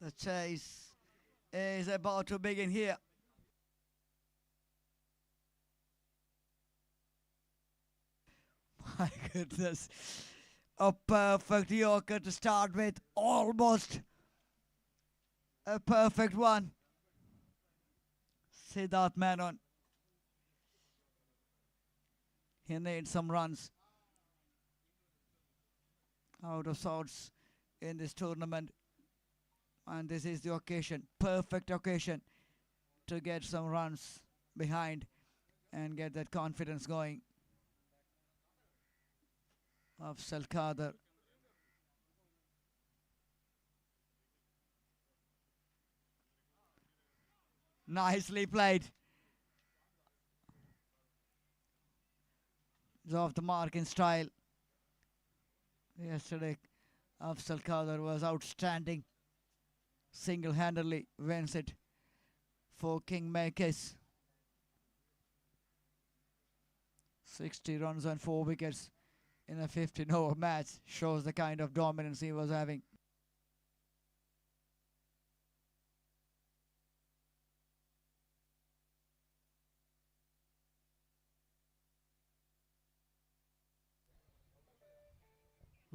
The chase is about to begin here. My goodness. A perfect Yorker to start with. Almost a perfect one. Siddharth Menon. He needs some runs. Out of sorts in this tournament. And this is the occasion, perfect occasion to get some runs behind and get that confidence going. Afzal Kader. Nicely played. He's off the mark in style. Yesterday, Afzal Kader was outstanding. Single-handedly wins it for Kingmakers. 60 runs and 4 wickets in a 15-over match shows the kind of dominance he was having.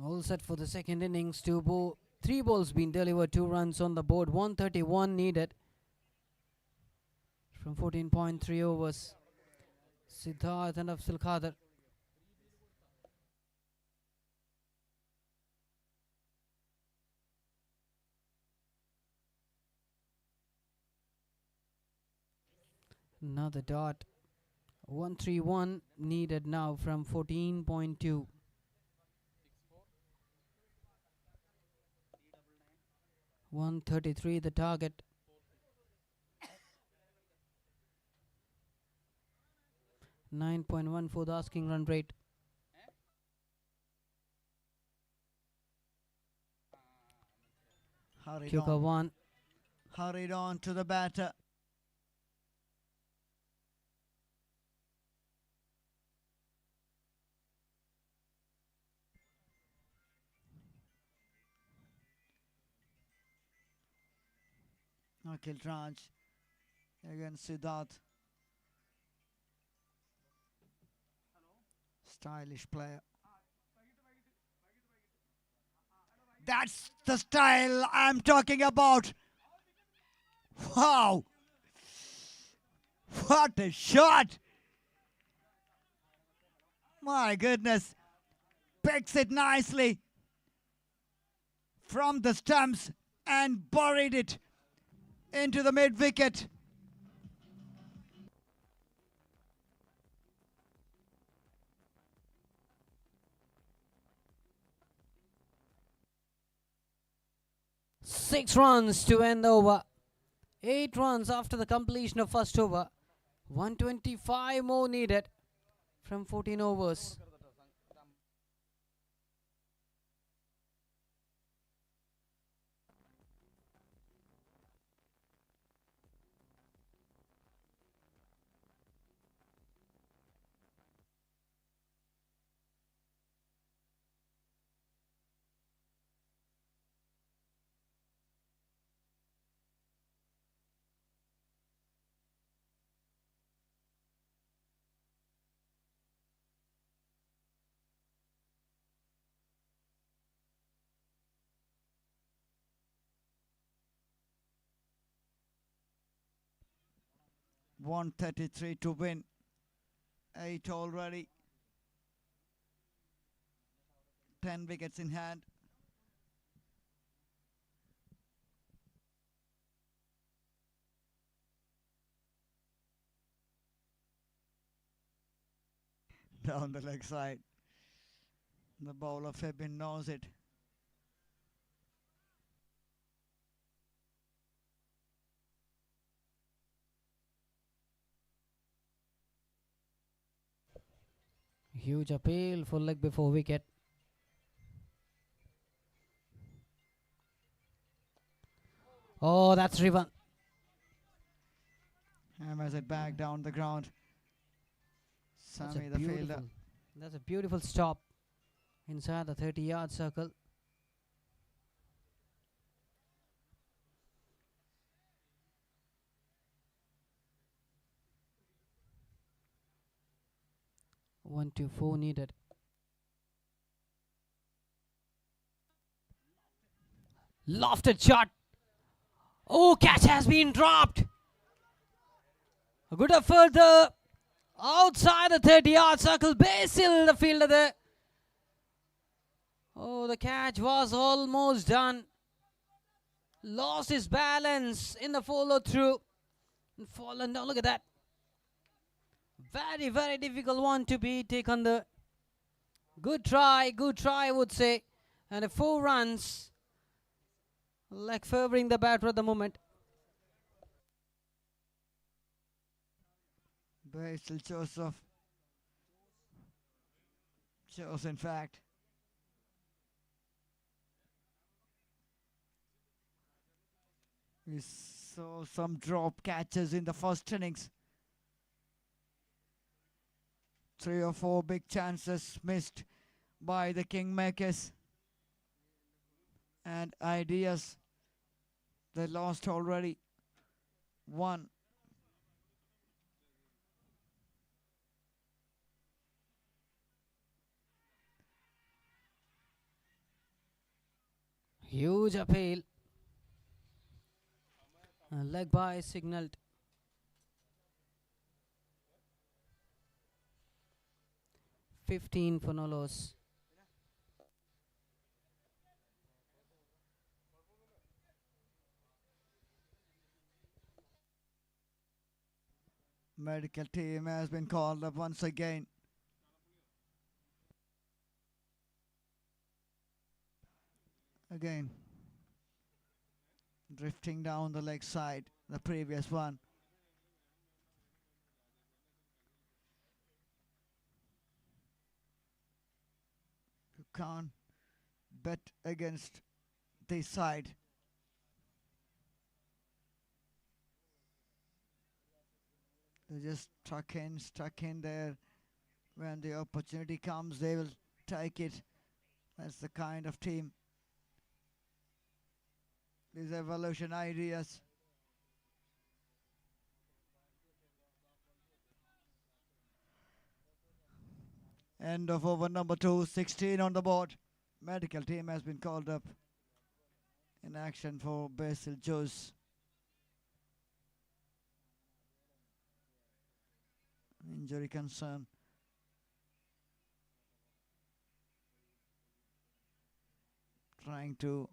All set for the second innings. 3 balls being delivered, 2 runs on the board, 131 needed from 14.3 overs. Siddharth and Afzal Kader. Another dot. 131 needed now from 14.2. .133 the target. .9.1 for the asking run rate. Hurried on to the batter. Akhil Raj against Siddharth. Stylish player. That's the style I'm talking about. Wow. What a shot. My goodness. Picks it nicely from the stumps and buried it into the mid-wicket. Six runs to end the over. 8 runs after the completion of first over. 125 more needed from 14 overs. .133 to win. 8 already. 10 wickets in hand. Down the leg side. The bowler Febin knows it. Huge appeal for leg before wicket. Oh, that's driven. Hammers it back down the ground. Sammy the fielder. That's a beautiful stop inside the 30-yard circle. 1-4 needed. Lofted shot. Oh, catch has been dropped. A good effort there. Outside the 30-yard circle. Basil, the fielder there. Oh, the catch was almost done. Lost his balance in the follow-through. And fallen down. Look at that. Very, very difficult one to be taken there. Good try, I would say. And 4 runs. Like favoring the batter at the moment. Basil Joseph. Chose, in fact. We saw some drop catches in the first innings. 3 or 4 big chances missed by the Kingmakers. And ideas, they lost already 1. Huge appeal. Leg by signaled. $15 for no loss. Medical team has been called up once again. Again, drifting down the leg side, the previous one. You can't bet against this side. They just stuck in there. When the opportunity comes, they will take it. That's the kind of team. These evolution ideas. End of over number 2, 16 on the board. Medical team has been called up in action for Basil Jose. Injury concern. Trying to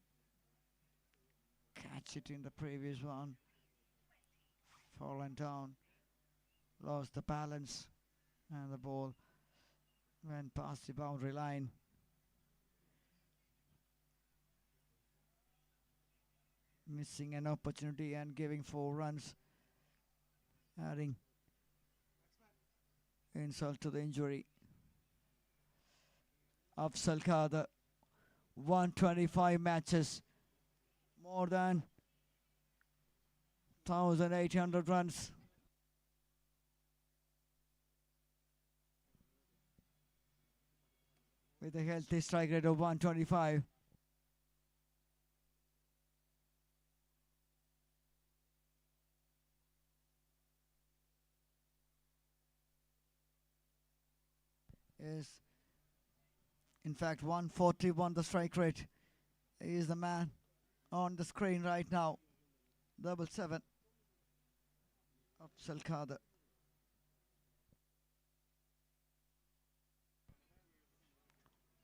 catch it in the previous one. Fallen down. Lost the balance. And the ball went past the boundary line. Missing an opportunity and giving 4 runs. Adding insult to the injury. Afzal Kader, 125 matches, more than 1,800 runs. With a healthy strike rate of 125. Is in fact 141 the strike rate. He is the man on the screen right now. 777 Afzal Kader.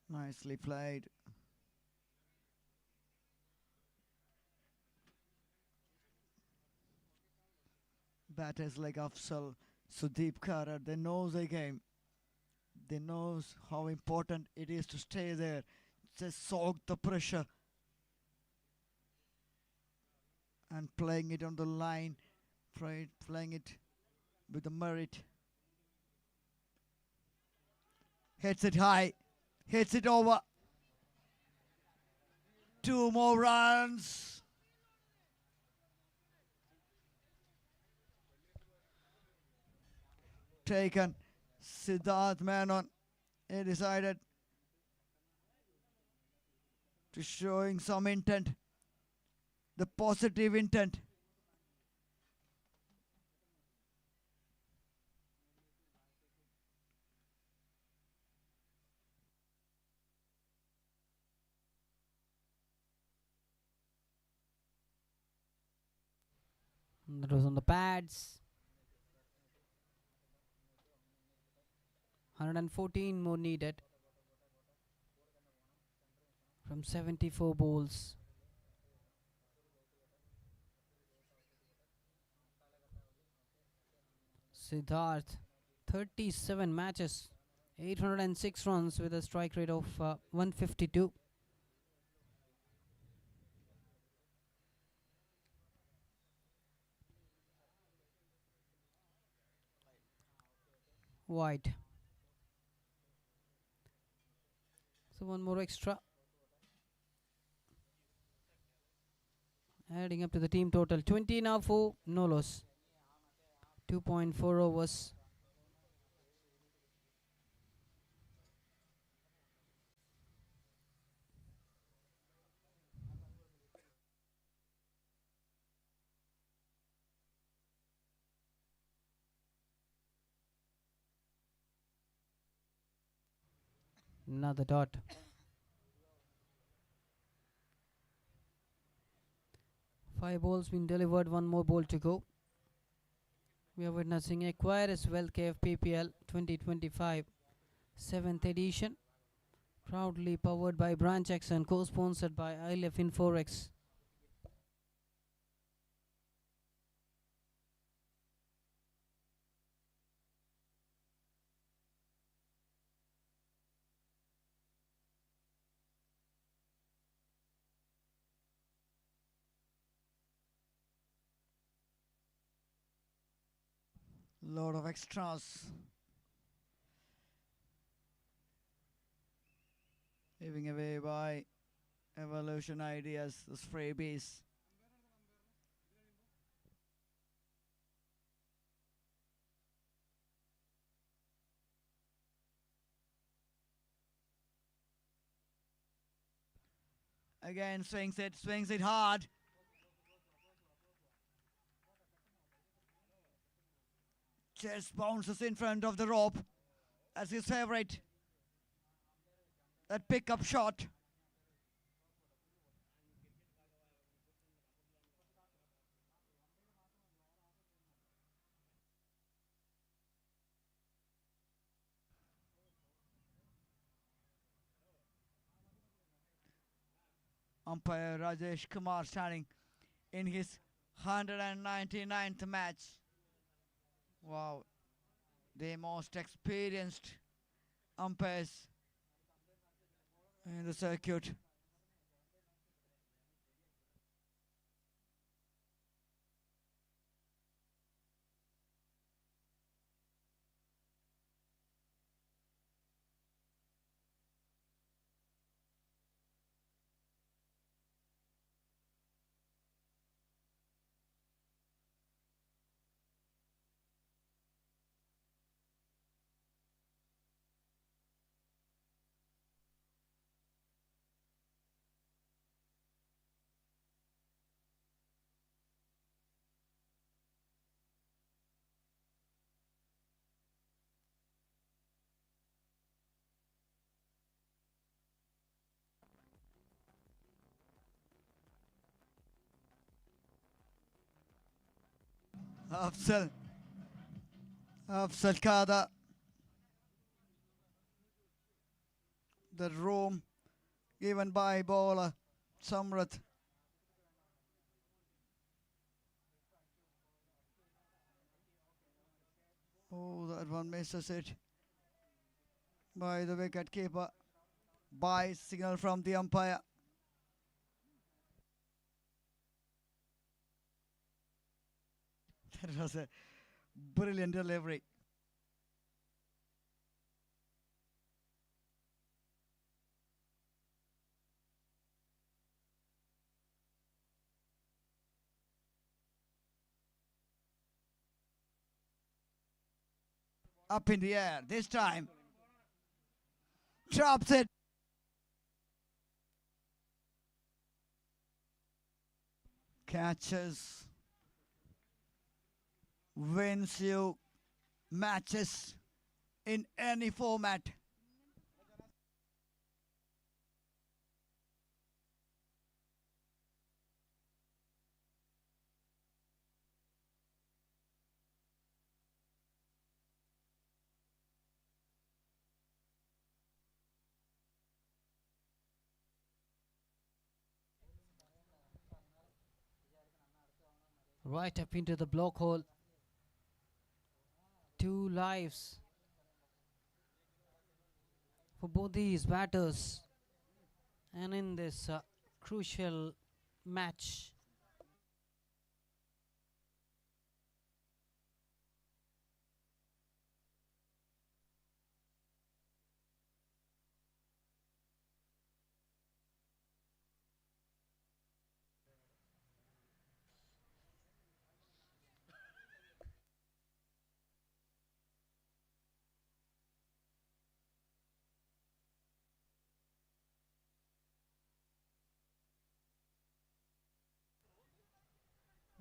Nicely played. Batters like Afzal, Sudeep Karar, they know the game. They know how important it is to stay there. Just soak the pressure. And playing it on the line. Playing it with the merit. Hits it high. Hits it over. 2 more runs. Taken. Siddharth Menon, he decided to showing some intent, the positive intent. That was on the pads. 114 more needed from 74 balls. Siddharth, 37 matches, 806 runs with a strike rate of 152. Wide. So one more extra. Adding up to the team total. 20 now for no loss. 2.4 overs. Another dot. 5 balls been delivered, 1 more ball to go. We are witnessing Aquarius Wealth KFPPL 2025 7th edition. Proudly powered by Branch X and co-sponsored by ILF Inforex. Lot of extras. Giving away by Evolution Ideas, those freebies. Again, swings it hard. Just bounces in front of the rope. That's his favorite. That pickup shot. Umpire Rajesh Kumar standing in his 199th match. Wow, the most experienced umpires in the circuit. Afzal Kada. The room given by bowler Samrat. Oh, that one misses it by the wicket keeper. By signal from the umpire. That was a brilliant delivery. Up in the air this time. Drops it. Catches. Wins you matches in any format. Right up into the block hole. 2 lives for both these batters. And in this crucial match,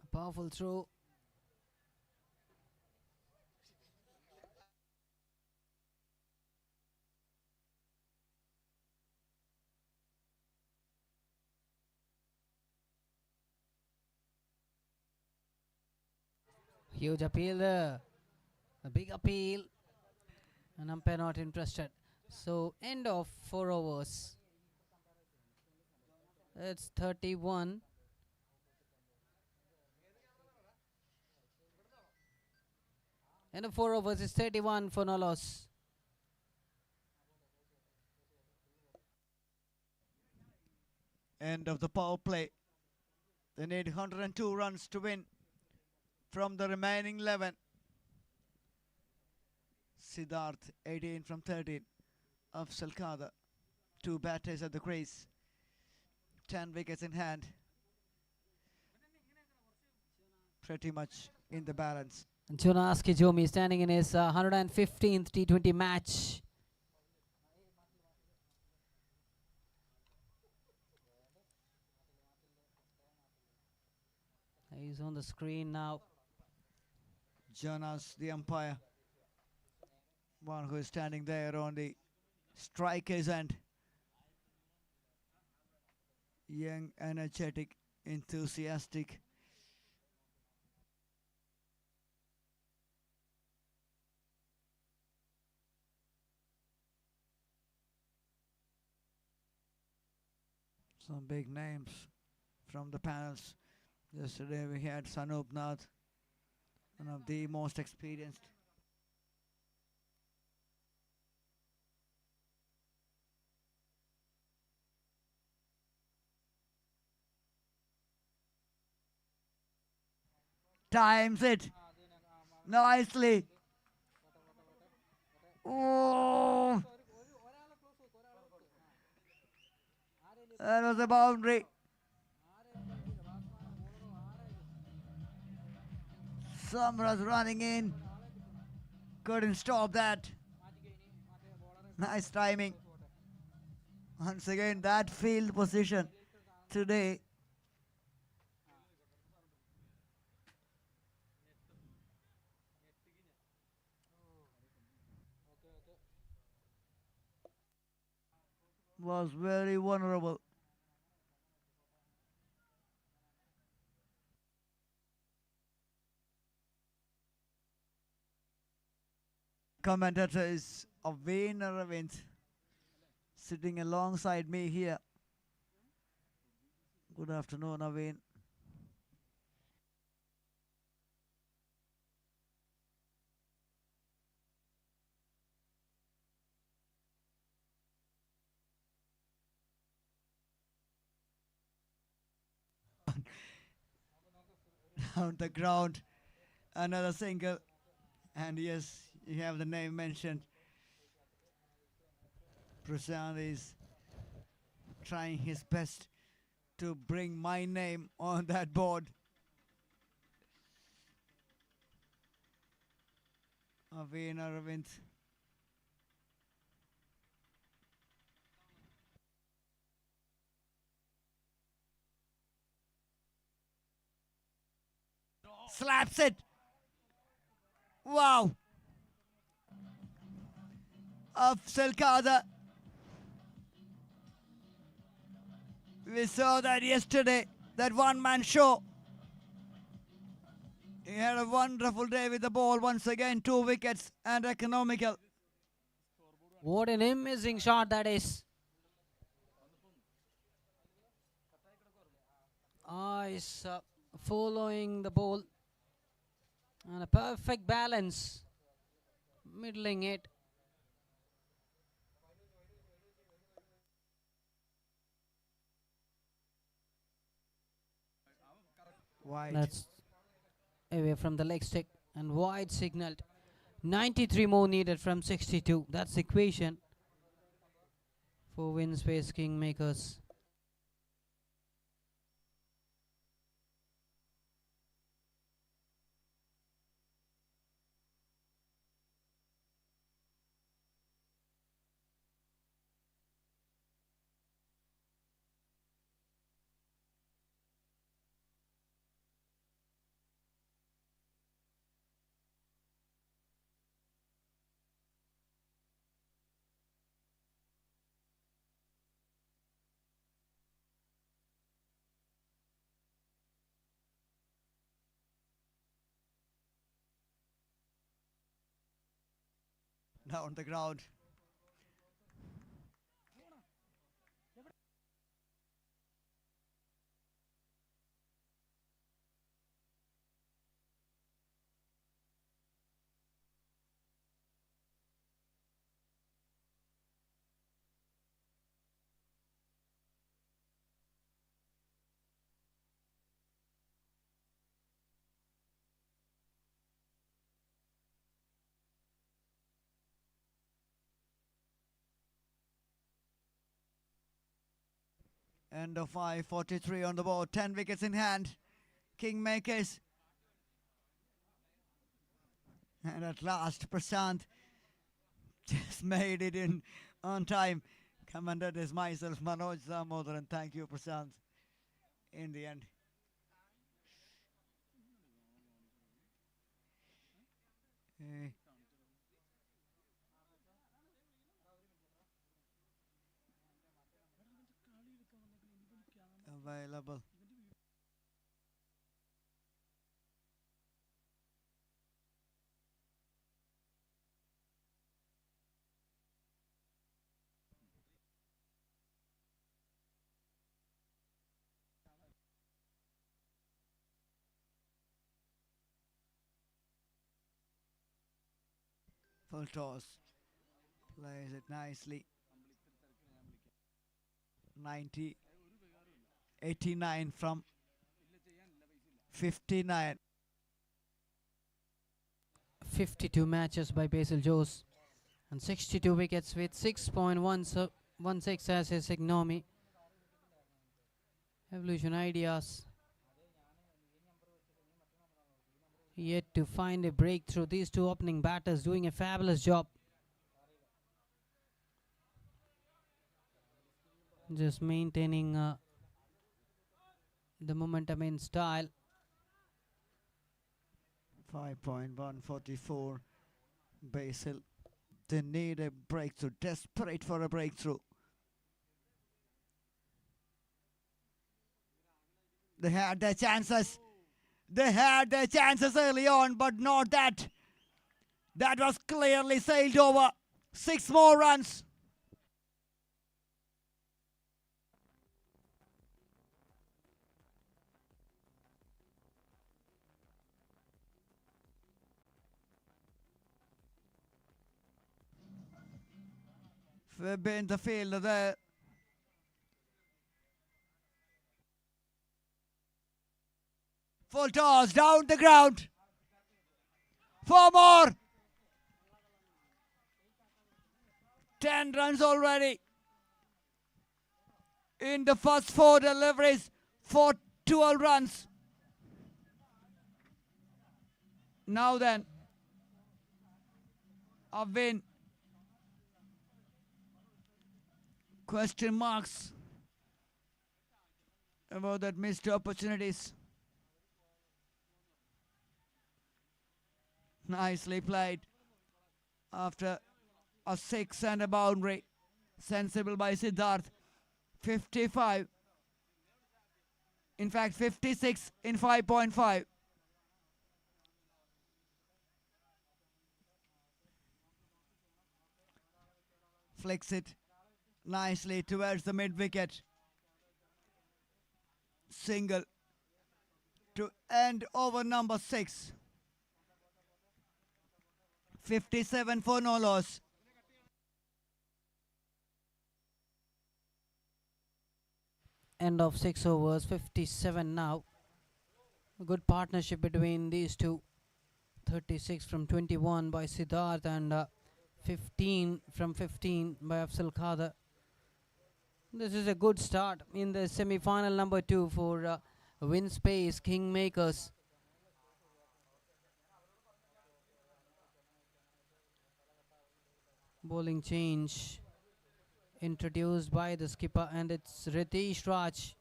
a powerful throw. Huge appeal there. A big appeal. An umpire not interested. So end of 4 overs. It's 31. End of 4 overs is 31 for no loss. End of the power play. They need 102 runs to win from the remaining 11. Siddharth 18 from 13. Afzal Kader, 2 batters at the crease. 10 wickets in hand. Pretty much in the balance. Jonas Kijomi standing in his 115th T20 match. He's on the screen now. Jonas, the umpire. One who is standing there on the striker's end. Young, energetic, enthusiastic. Some big names from the panels. Yesterday we had Sanup Nath, one of the most experienced. Times it nicely. Oh, that was a boundary. Samras running in. Couldn't stop that. Nice timing. Once again, that field position today. Was very vulnerable. Commentator is Aveen Aravind, sitting alongside me here. Good afternoon, Aveen. Down the ground, another single, and yes, you have the name mentioned. Prashant is trying his best to bring my name on that board. Aveen Aravind. Slaps it. Wow. Afzal Kader. We saw that yesterday, that one-man show. He had a wonderful day with the ball once again, 2 wickets and economical. What an amazing shot that is. Nice following the ball, and a perfect balance, middling it. Wide. That's away from the leg stick and wide signaled. 93 more needed from 62. That's the equation for win space kingmakers. Down the ground. End of 5:43 on the board. 10 wickets in hand. Kingmakers. And at last, Prashant just made it in on time. Commended is myself, Manoj Damodaran. Thank you, Prashant. In the end. Eh, available. Full toss. Plays it nicely. 90. 89 from 59. 52 matches by Basil Jose and 62 wickets with 6.16 as his economy. Evolution Ideas yet to find a breakthrough. These two opening batters doing a fabulous job. Just maintaining the momentum in style. 5.144. Basil. They need a breakthrough. Desperate for a breakthrough. They had their chances. They had their chances early on, but not that. That was clearly sailed over. 6 more runs. In the field there. Full toss down the ground. 4 more. 10 runs already. In the first 4 deliveries for 12 runs. Now then, a win. Question marks about that missed opportunities. Nicely played after a 6 and a boundary. Sensible by Siddharth. 55. In fact, 56 in 5.5. Flicks it nicely towards the mid wicket. Single to end over number 6. 57 for no loss. End of 6 overs, 57 now. A good partnership between these two. 36 from 21 by Siddharth and 15 from 15 by Afzal Khader. This is a good start in the semi-final number 2 for Winspace Kingmakers. Bowling change introduced by the skipper, and it's Ritesh Raj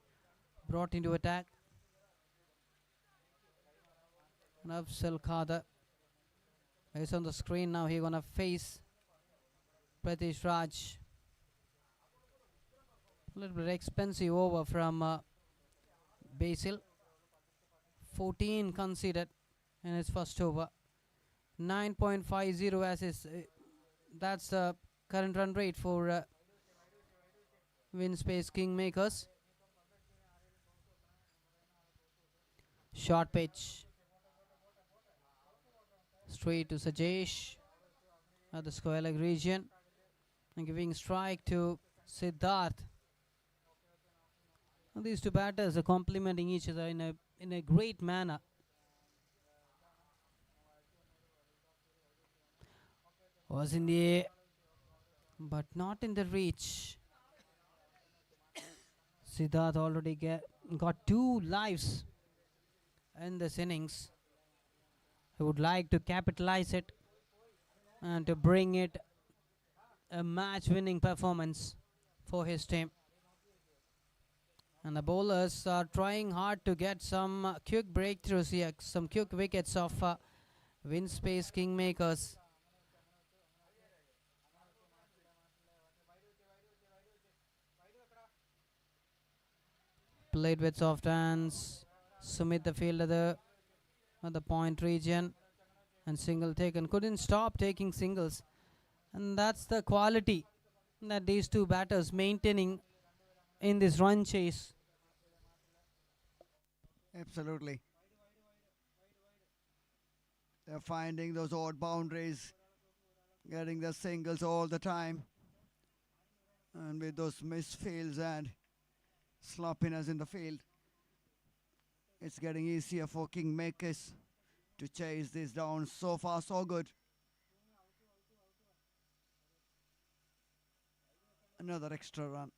brought into attack. And Afzal Khader is on the screen now. He's gonna face Ritesh Raj. A little bit expensive over from Basil. 14 conceded in his first over. 9.50 as his. That's the current run rate for Winspace Kingmakers. Short pitch. Straight to Sajesh at the square leg region. And giving strike to Siddharth. And these two batters are complementing each other in a great manner. Was in the air, but not in the reach. Siddharth already got 2 lives in this innings. He would like to capitalize it and to bring it a match-winning performance for his team. And the bowlers are trying hard to get some quick breakthroughs here, some quick wickets of Winspace Kingmakers. Played with soft hands. Sumit, the fielder, at the point region, and single taken. Couldn't stop taking singles, and that's the quality that these two batters maintaining in this run chase. Absolutely. They're finding those odd boundaries, getting the singles all the time. And with those missed fields and sloppiness in the field, it's getting easier for Kingmakers to chase this down. So far, so good. Another extra run.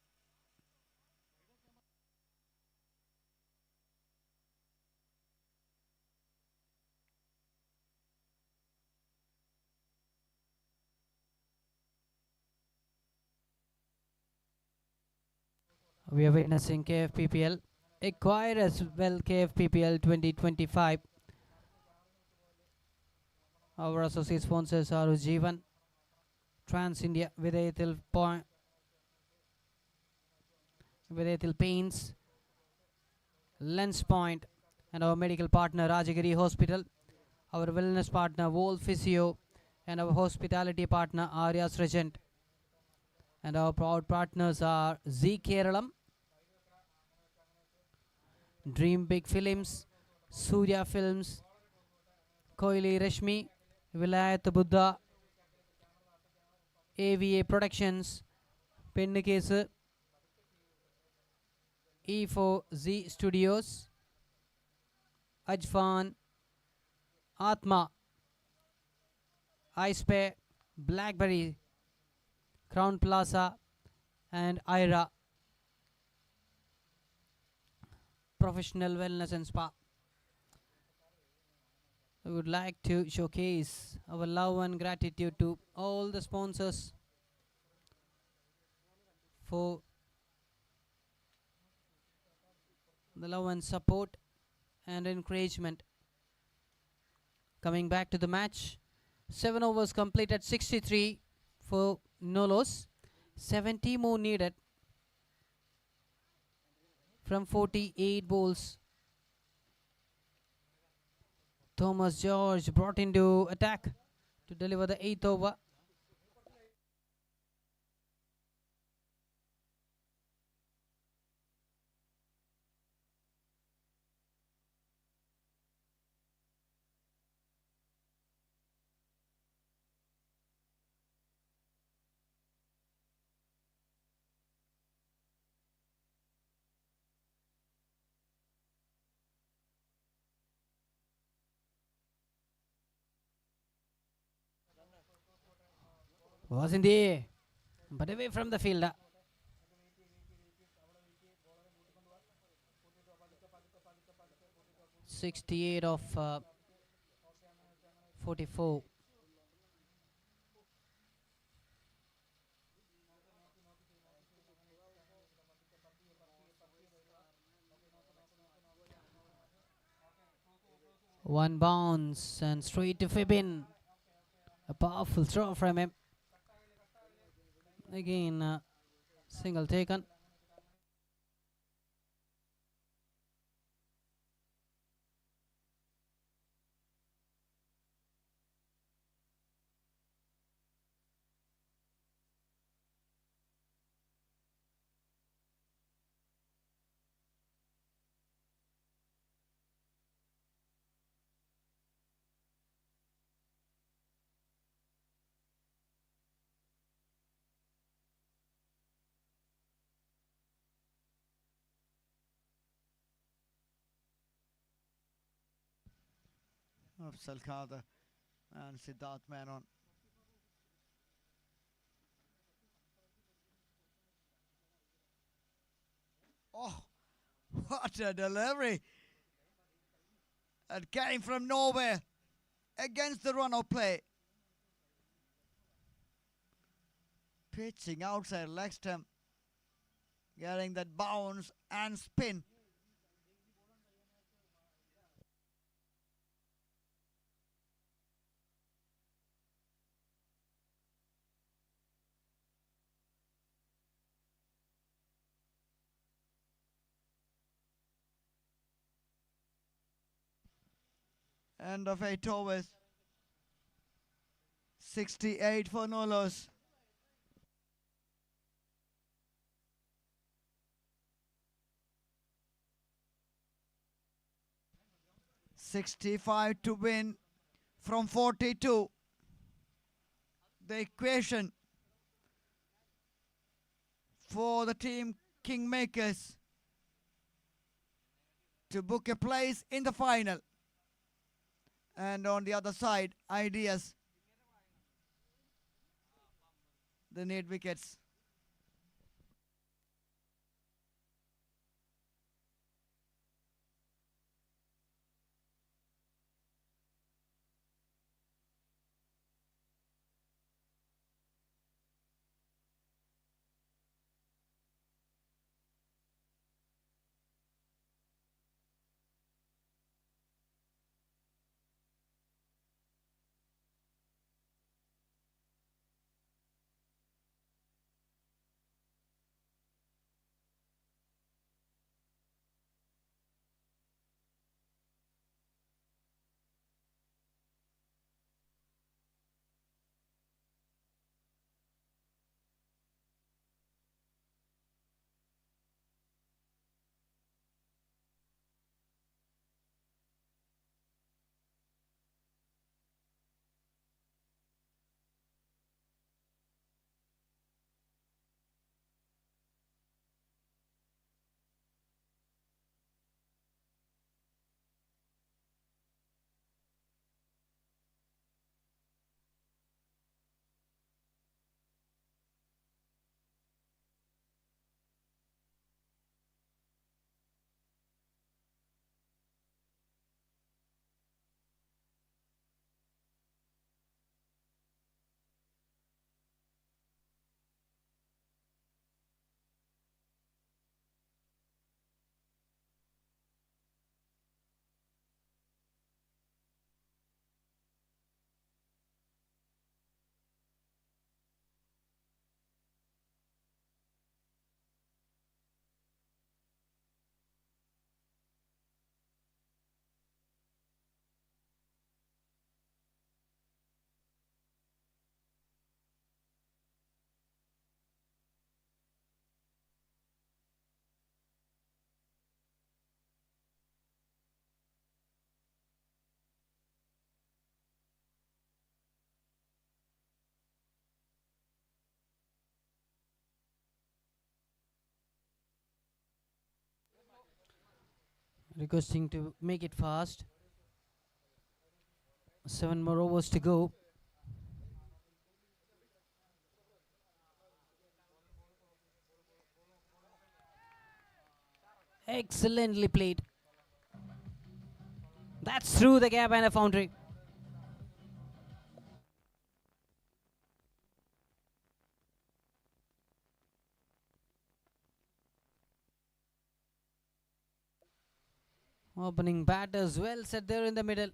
We are witnessing KFPPL, acquired as well KFPPL 2025. Our associate sponsors are Ujjivan, Trans India, Vidyathil Paints, Lens Point, and our medical partner Rajagiri Hospital, our wellness partner Vol Physio, and our hospitality partner Arya's Regent. And our proud partners are Z Keralam, Dream Big Films, Surya Films, Koili Rashmi, Vilayat Buddha, AVA Productions, Pennikese, E4Z Studios, Ajfan, Atma, iSpay, Blackberry, Crown Plaza, and IRA, Professional Wellness and Spa. We would like to showcase our love and gratitude to all the sponsors for the love and support and encouragement. Coming back to the match, 7 overs completed, 63 for no loss, 70 more needed from 48 balls. Thomas George brought into attack to deliver the 8th over. Was in the air, but away from the fielder. "68 of 44. One bounce and straight to Fibin. A powerful throw from him. Again, single taken. Afzal Khader and Siddharth Menon. Oh, what a delivery! It came from nowhere against the run of play. Pitching outside leg stump, getting that bounce and spin. End of 8 overs. 68 for no loss. $65 to win from 42. The equation for the team Kingmakers to book a place in the final. And on the other side, Ideas, they need wickets. Requesting to make it fast. 7 more overs to go. Excellently played. That's through the gap and a boundary. Opening batters well set there in the middle.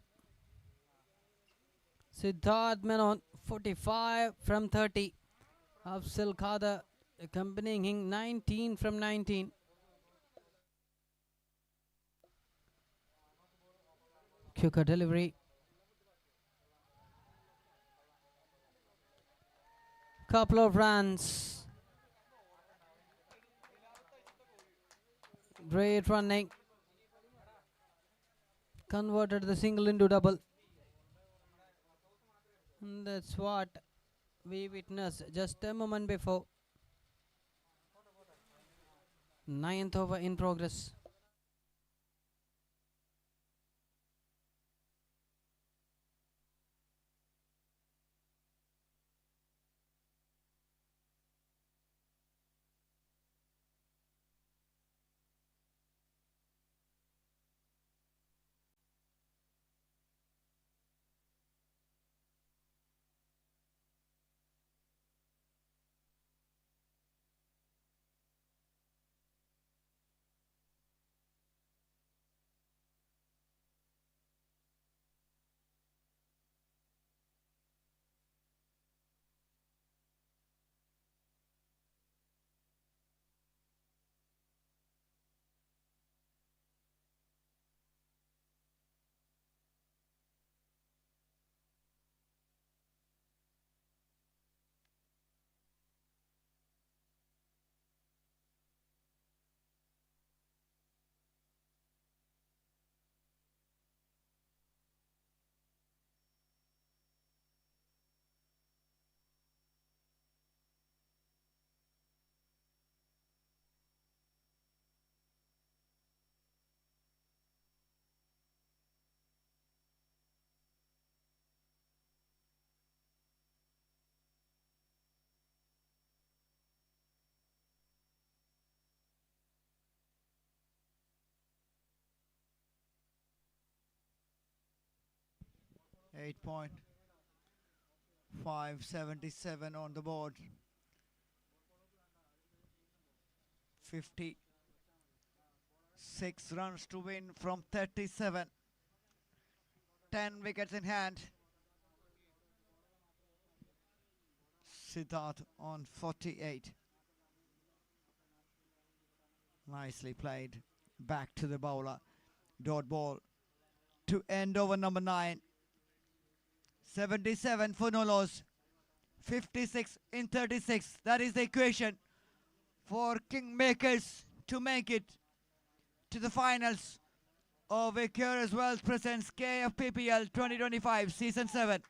Siddharth Menon, 45 from 30. Afzal Khadar accompanying him, 19 from 19. Quicker delivery. Couple of runs. Great running. Converted the single into double. And that's what we witnessed just a moment before. Ninth over in progress. Eight point 577 on the board. 56 runs to win from 37. 10 wickets in hand. Siddharth on 48. Nicely played. Back to the bowler. Dot ball to end over number 9. 77 for no loss. 56 in 36. That is the equation for Kingmakers to make it to the finals of Equerus Wealth presents KFPPL 2025 Season 7.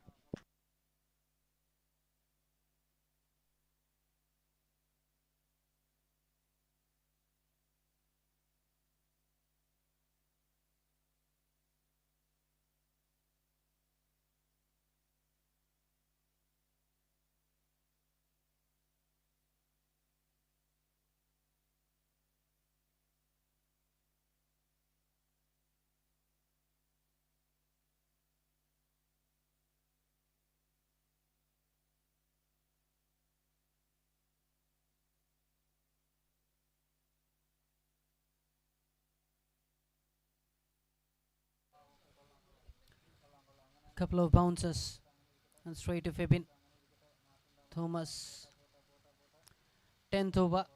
Couple of bounces and straight to Febin. Thomas. 10th over.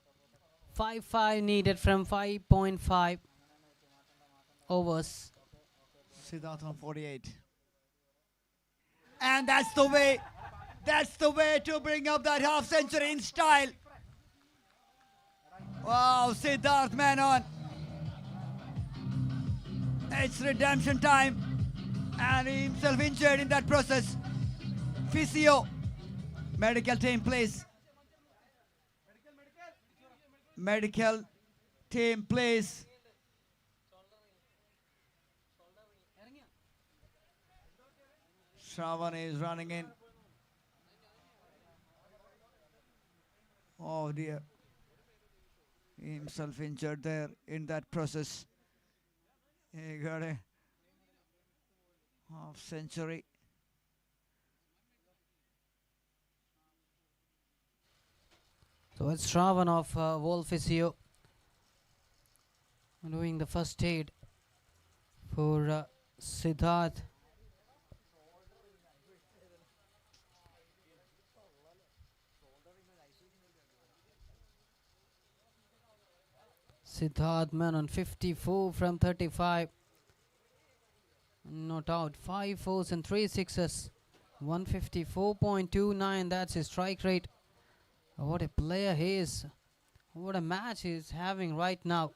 5-5 needed from 5.5 overs. Siddharth on 48. And that's the way to bring up that half century in style. Wow, Siddharth Menon. It's redemption time. And he himself injured in that process. Physio. Medical team, please. Medical team, please. Shravan is running in. Oh dear. He himself injured there in that process. He got a half century. So it's Shravan of Wolf Physio doing the first aid for Siddharth. Siddharth Menon 54 from 35. Not out. 5 fours and 3 sixes. 154.29. That's his strike rate. What a player he is. What a match he's having right now.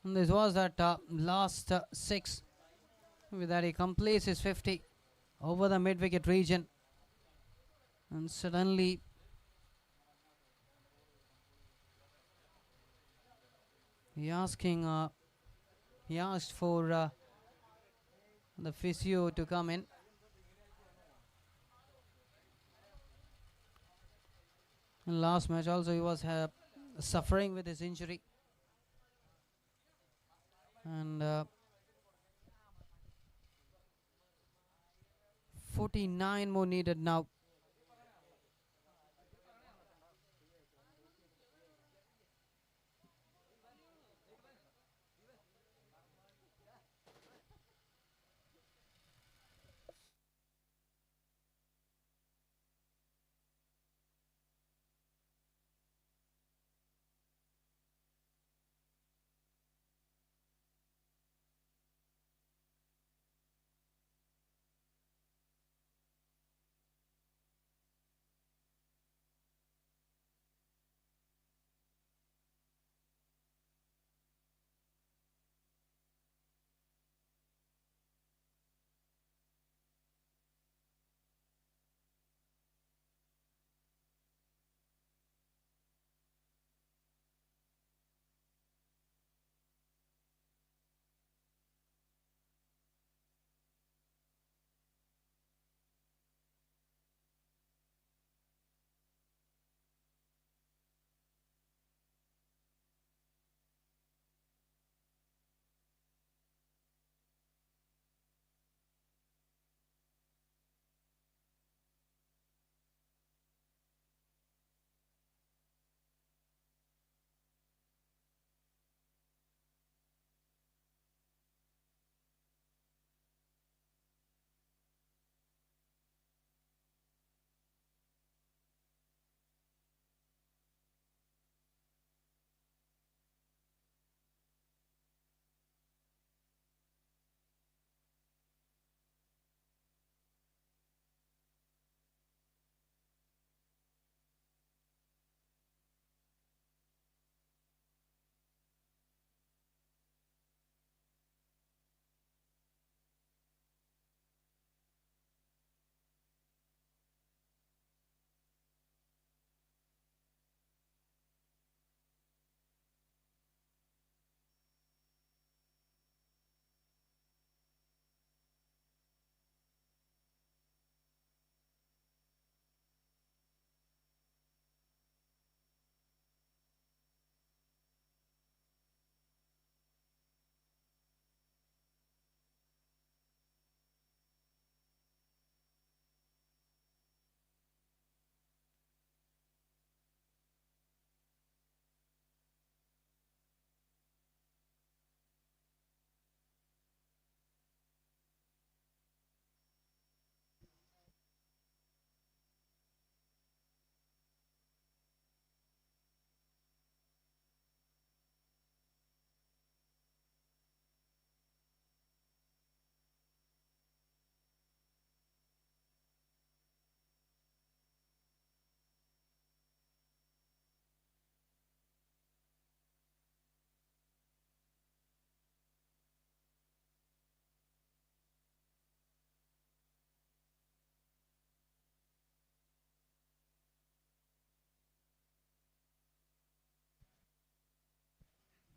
And this was that last 6. With that he completes his 50 over the mid-wicket region. And suddenly he asked for the physio to come in. In last match also he was suffering with his injury. And 49 more needed now.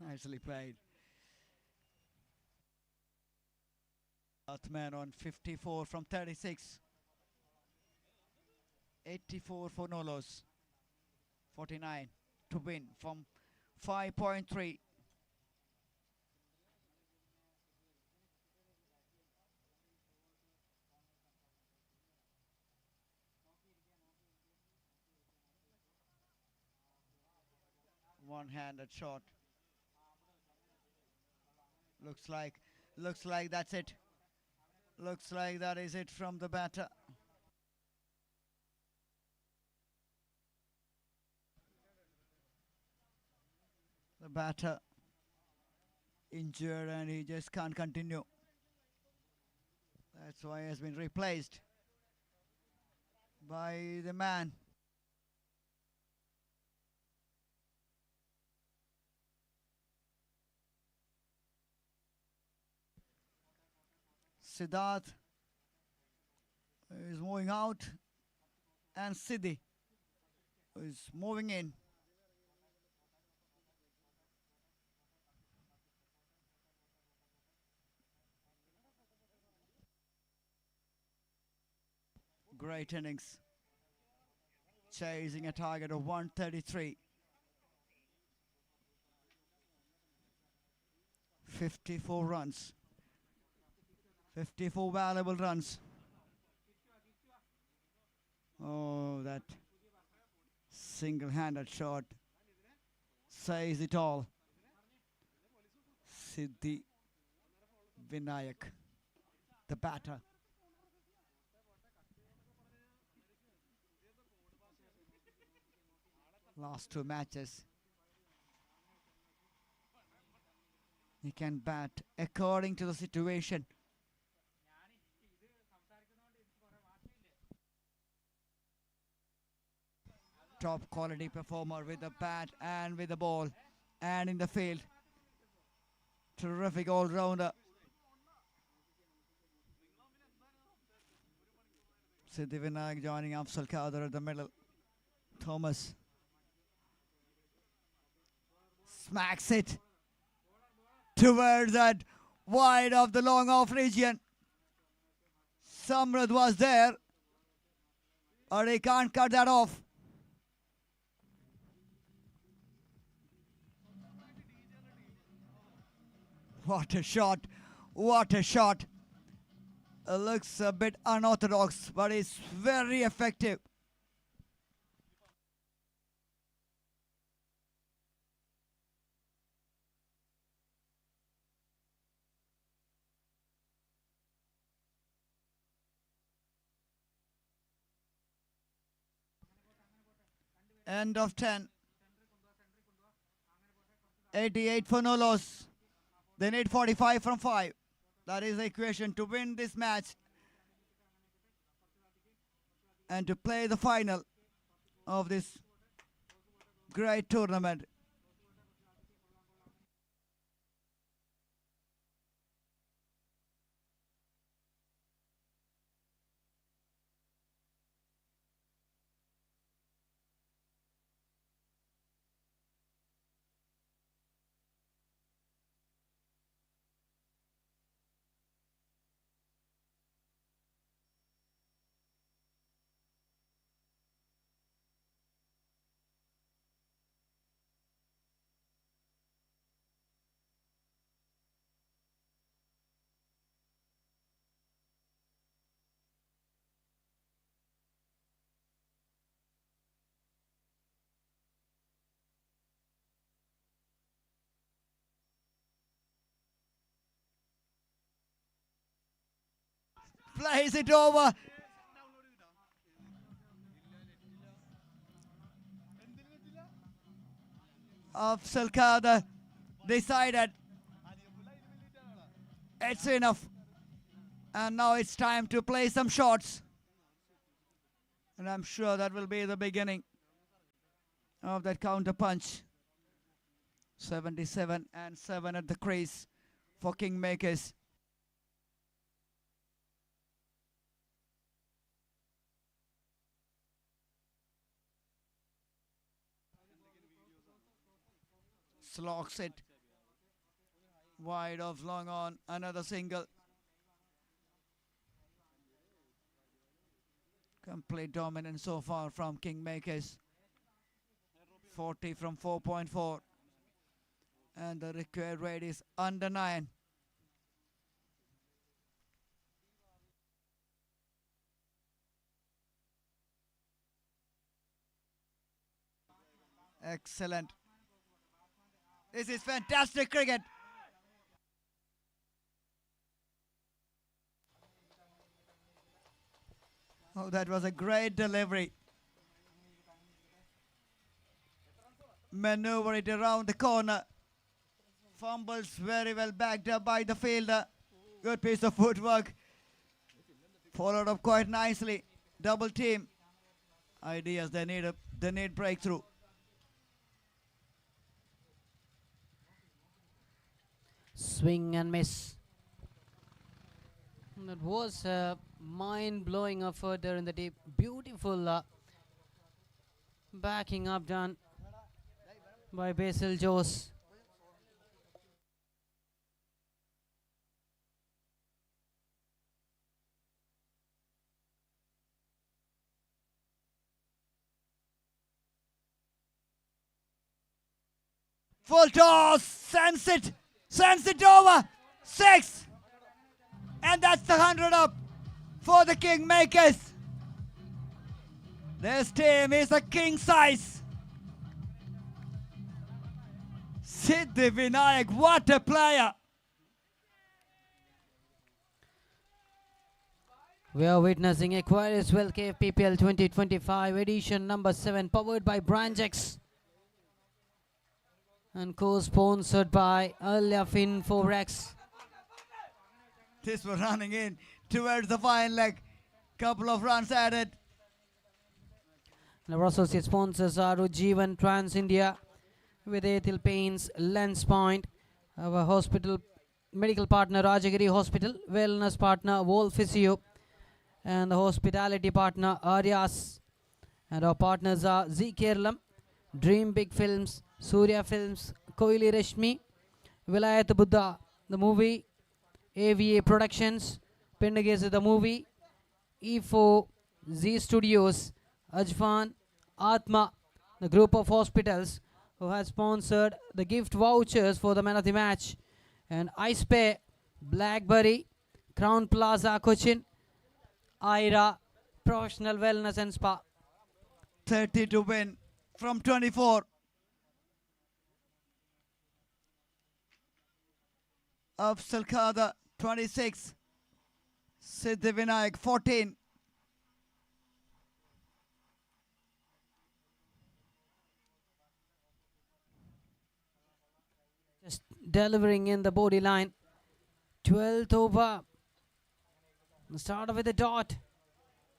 Nicely played. Earthman on 54 from 36. 84 for no loss. 49 to win from 5.3. One-handed shot. Looks like that's it. Looks like that is it from the batter. The batter injured and he just can't continue. That's why he has been replaced by the man. Siddharth is moving out and Siddhi is moving in. Great innings. Chasing a target of 133. 54 runs. 54 valuable runs. Oh, that single-handed shot says it all. Siddhi Vinayak, the batter. Last two matches, he can bat according to the situation. Top quality performer with the bat and with the ball and in the field. Terrific all-rounder. Siddhi Vinayak joining Afzal Kader at the middle. Thomas smacks it towards that wide of the long off region. Samrad was there, or he can't cut that off. What a shot! What a shot! It looks a bit unorthodox, but it's very effective. End of 10. 88 for no loss. They need 45 from 5. That is the equation to win this match and to play the final of this great tournament. Plays it over. Afzal Kader decided it's enough. And now it's time to play some shots. And I'm sure that will be the beginning of that counter punch. 77 and 7 at the crease for Kingmakers. Slogs it wide of long on, another single. Complete dominance so far from Kingmakers. 40 from 4.4. And the required rate is under 9. Excellent. This is fantastic cricket. Oh, that was a great delivery. Maneuver it around the corner. Fumbles very well backed up by the fielder. Good piece of footwork. Followed up quite nicely. Double team. Ideas, they need breakthrough. Swing and miss. That was a mind-blowing effort there in the deep. Beautiful backing up done by Basil Jose. Full toss. Sends it over. 6. And that's the 100 up for the Kingmakers. This team is a king size. Siddhi Vinayak, what a player. We are witnessing Aquarius Well Cave PPL 2025 edition number 7, powered by Brangex and co-sponsored by Alyafin Forex. This was running in towards the fine leg. Couple of runs added. And our associate sponsors are Ujjivan Trans India with Ethel Paints, Lens Point, our hospital medical partner Rajagiri Hospital, wellness partner Vol Physio, and the hospitality partner Aryas. And our partners are Z Kerlam, Dream Big Films, Surya Films, Koili Rashmi, Vilayat Buddha, the movie, AVA Productions, Pendagese the movie, E4, Z Studios, Ajfan, Atma, the group of hospitals who has sponsored the gift vouchers for the man of the match, and iSpay, Blackberry, Crown Plaza Cochin, IRA, Professional Wellness and Spa. 30 to win from 24. Afzal Khada 26. Siddhi Vinayak 14. Just delivering in the body line. 12th over. Start with a dot.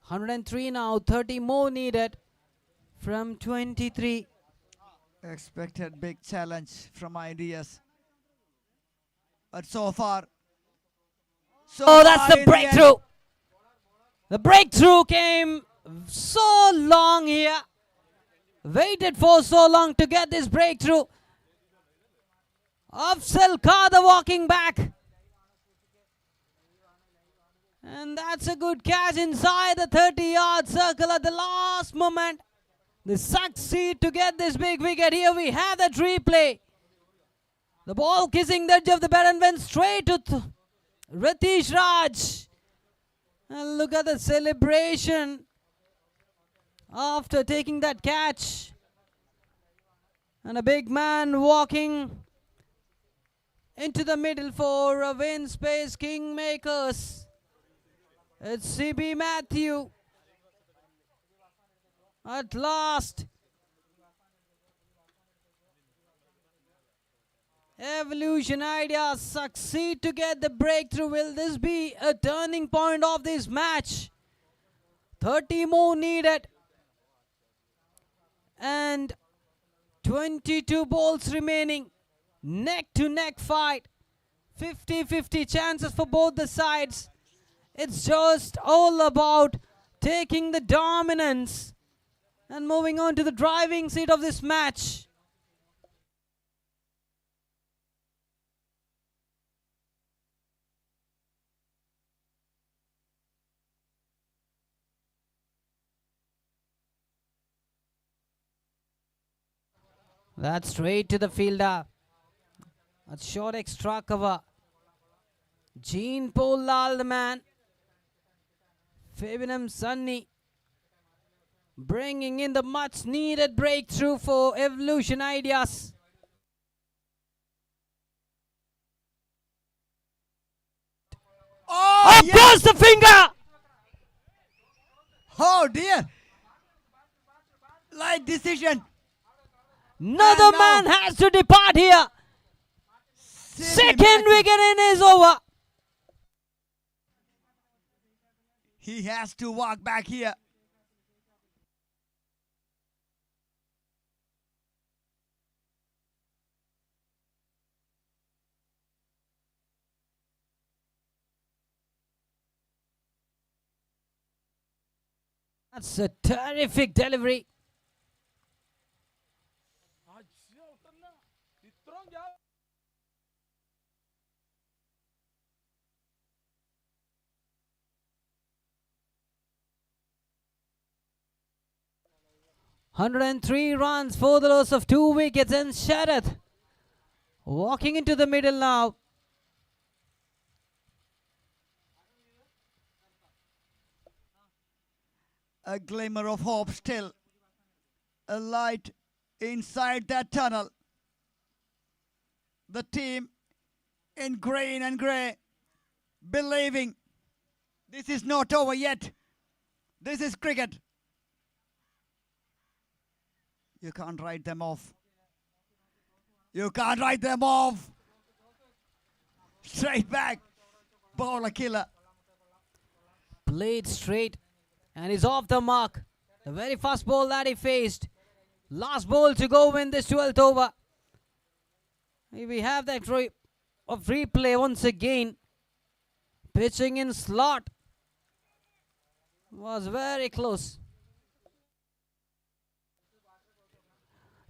103 now. 30 more needed from 23. Expected big challenge from Ideas. But so far. Oh, that's far the in end, breakthrough. The breakthrough came so long here. Waited for so long to get this breakthrough. Afzal Khada walking back. And that's a good catch inside the 30-yard circle at the last moment. They succeed to get this big wicket. Here we have that replay. The ball kissing the edge of the bat and went straight to Ritesh Raj. And look at the celebration after taking that catch. And a big man walking into the middle for a win space Kingmakers. It's CB Matthew. At last. Evolution Ideas succeed to get the breakthrough. Will this be a turning point of this match? 30 more needed. And 22 balls remaining. Neck to neck fight. 50-50 chances for both the sides. It's just all about taking the dominance and moving on to the driving seat of this match. That's straight to the fielder. A short extra cover. Jean Paul Lal, the man. Fabian Sunny bringing in the much needed breakthrough for Evolution Ideas. Oh, Across the finger! Oh dear! Light decision. Another And now- man has to depart here. Second Matthew. wicket in is over. He has to walk back here. That's a terrific delivery. "103 runs for the loss of 2 wickets, and Sharath walking into the middle now. A glimmer of hope still. A light inside that tunnel. The team in green and grey believing this is not over yet. This is cricket. You can't write them off. You can't write them off. Straight back. Bowler killer. Played straight and is off the mark. The very first ball that he faced. Last ball to go in this 12th over. We have that of replay once again. Pitching in slot. Was very close.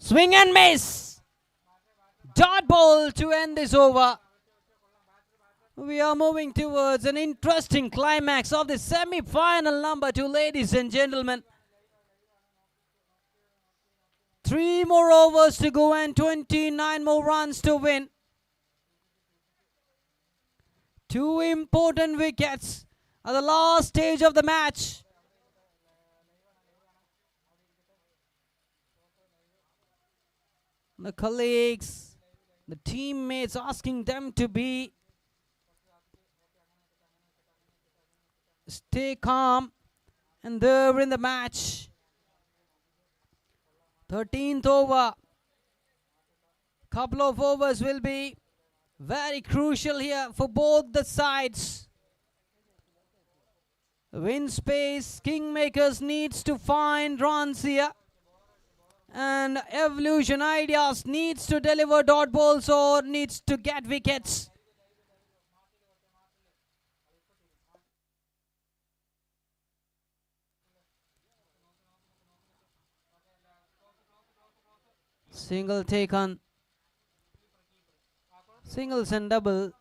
Swing and miss. Dot ball to end this over. We are moving towards an interesting climax of the semi-final number 2, ladies and gentlemen. 3 more overs to go and 29 more runs to win. 2 important wickets at the last stage of the match. The colleagues, the teammates asking them to stay calm, and they're in the match. 13th over. Couple of overs will be very crucial here for both the sides. Win space, Kingmakers needs to find runs here. And Evolution Ideas needs to deliver dot balls or needs to get wickets. Single taken. Singles and double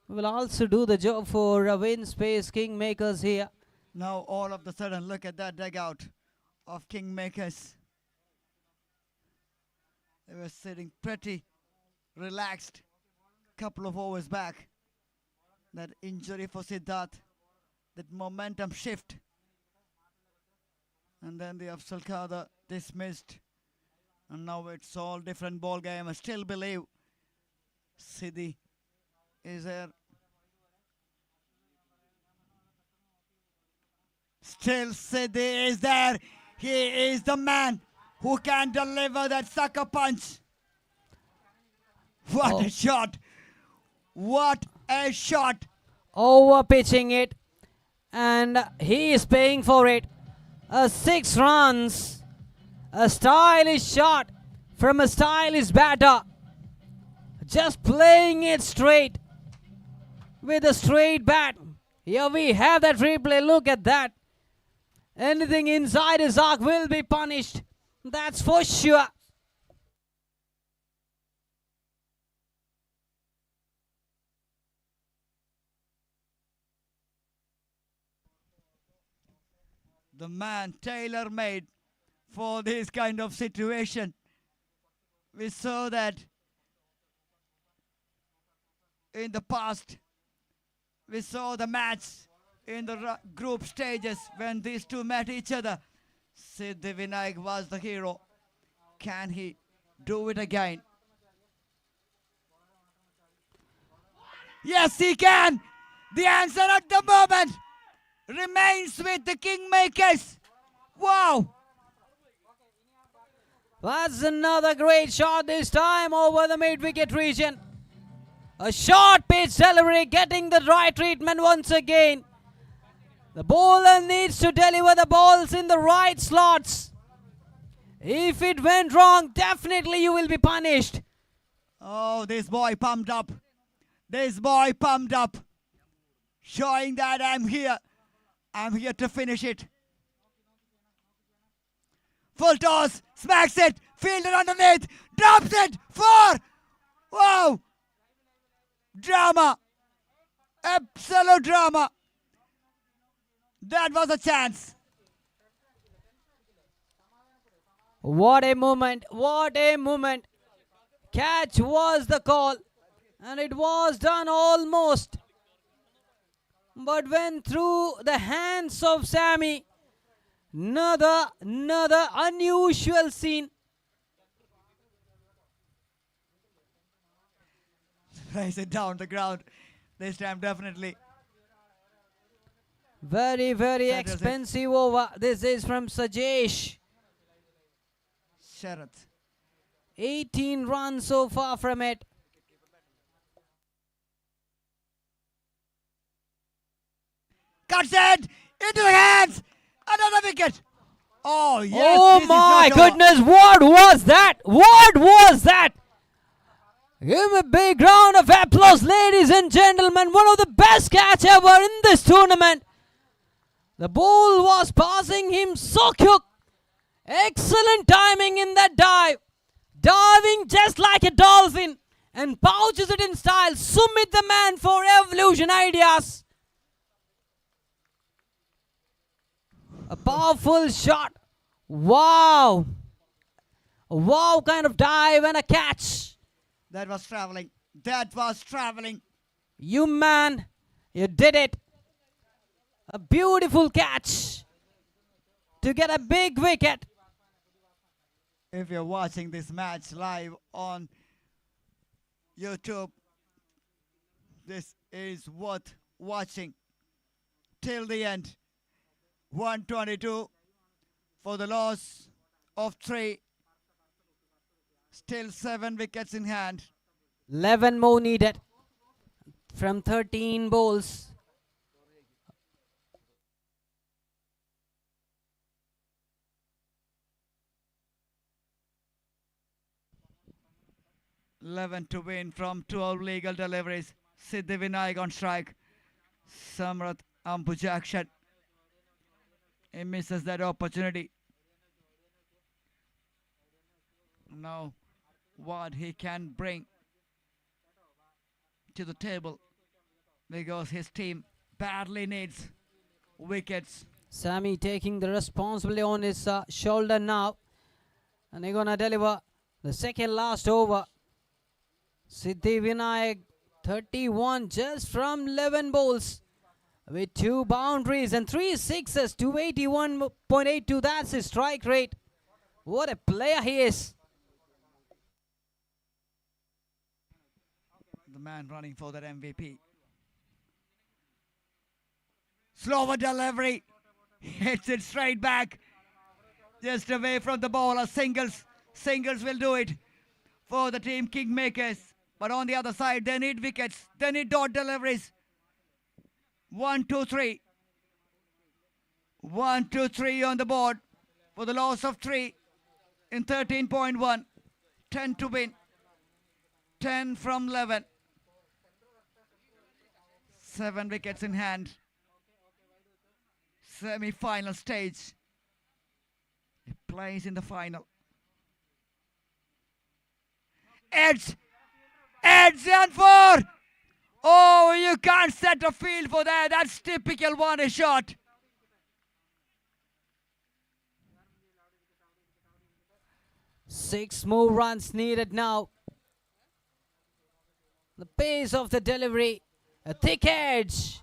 will also do the job for win space Kingmakers here. Now all of a sudden look at that dugout of Kingmakers. They were sitting pretty relaxed couple of overs back. That injury for Siddharth, that momentum shift. And then the Afzal Khada dismissed. And now it's all different ball game. I still believe Siddhi is there. Still Siddhi is there. He is the man who can deliver that sucker punch. What a shot. What a shot. Over pitching it, and he is paying for it. 6 runs. A stylish shot from a stylish batter. Just playing it straight with a straight bat. Here we have that replay. Look at that. Anything inside his arc will be punished. That's for sure. The man tailor-made for this kind of situation. We saw that in the past. We saw the match in the group stages when these two met each other. Siddhivinayak was the hero. Can he do it again? Yes, he can. The answer at the moment remains with the Kingmakers. Wow. That's another great shot, this time over the mid-wicket region. A short pitch delivery, getting the right treatment once again. The bowler needs to deliver the balls in the right slots. If it went wrong, definitely you will be punished. Oh, this boy pumped up. This boy pumped up. Showing that I'm here. I'm here to finish it. Full toss. Smacks it. Fielder underneath. Drops it. 4. Wow. Drama. Absolute drama. That was a chance. What a moment. What a moment. Catch was the call. And it was done almost. But went through the hands of Sammy. Another unusual scene. Raise it down the ground. This time definitely. Very That was it. expensive over. This is from Sajesh. Sharath. 18 runs so far from it. Cuts it into the hands. Another wicket. Oh, yes. Oh this is my not over. goodness, what was that? What was that? Give him a big round of applause, ladies and gentlemen. One of the best catch ever in this tournament. The ball was passing him so quick. Excellent timing in that dive. Diving just like a dolphin and pouches it in style. Sumit the man for Evolution Ideas. A powerful shot. Wow. A wow kind of dive and a catch. That was traveling. That was traveling. You man, you did it. A beautiful catch to get a big wicket. If you're watching this match live on YouTube, this is worth watching till the end. 122 for the loss of 3. Still 7 wickets in hand. 11 more needed from 13 bowls. Eleven to win from 12 legal deliveries. Siddhivinayak on strike. Samrat Ambujakshan. He misses that opportunity. Now, what he can bring to the table, because his team badly needs wickets. Sammy taking the responsibility on his shoulder now. And they're going to deliver the second last over. Siddhivinayak 31 just from 11 bowls. With 2 boundaries and 3 sixes, 281.82. That's his strike rate. What a player he is. The man running for that MVP. Slower delivery. Hits it straight back. Just away from the bowler. Singles. Singles will do it for the team Kingmakers. But on the other side, they need wickets. They need dot deliveries. 1, 2, 3. 1, 2, 3 on the board for the loss of 3 in 13.1. 10 to win. 10 from 11. 7 wickets in hand. Semi-final stage. He plays in the final. Edge and 4. Oh, you can't set a field for that. That's typical one shot. Six more runs needed now. The pace of the delivery, a thick edge,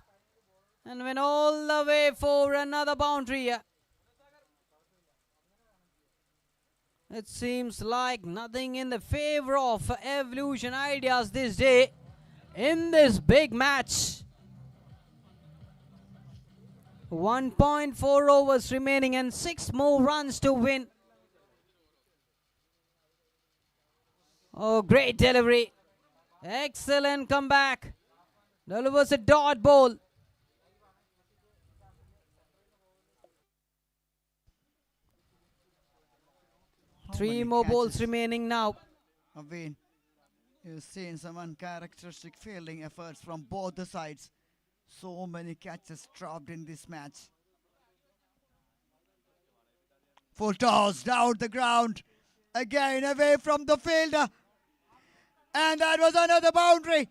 and went all the way for another boundary here. It seems like nothing in the favor of Evolution Ideas this day in this big match. 1.4 overs remaining and 6 more runs to win. Oh, great delivery. Excellent comeback. Delivers a dot ball. How 3 many more balls catches remaining now. have been? You've seen some uncharacteristic fielding efforts from both the sides. So many catches dropped in this match. Full toss down the ground. Again away from the fielder. And that was another boundary.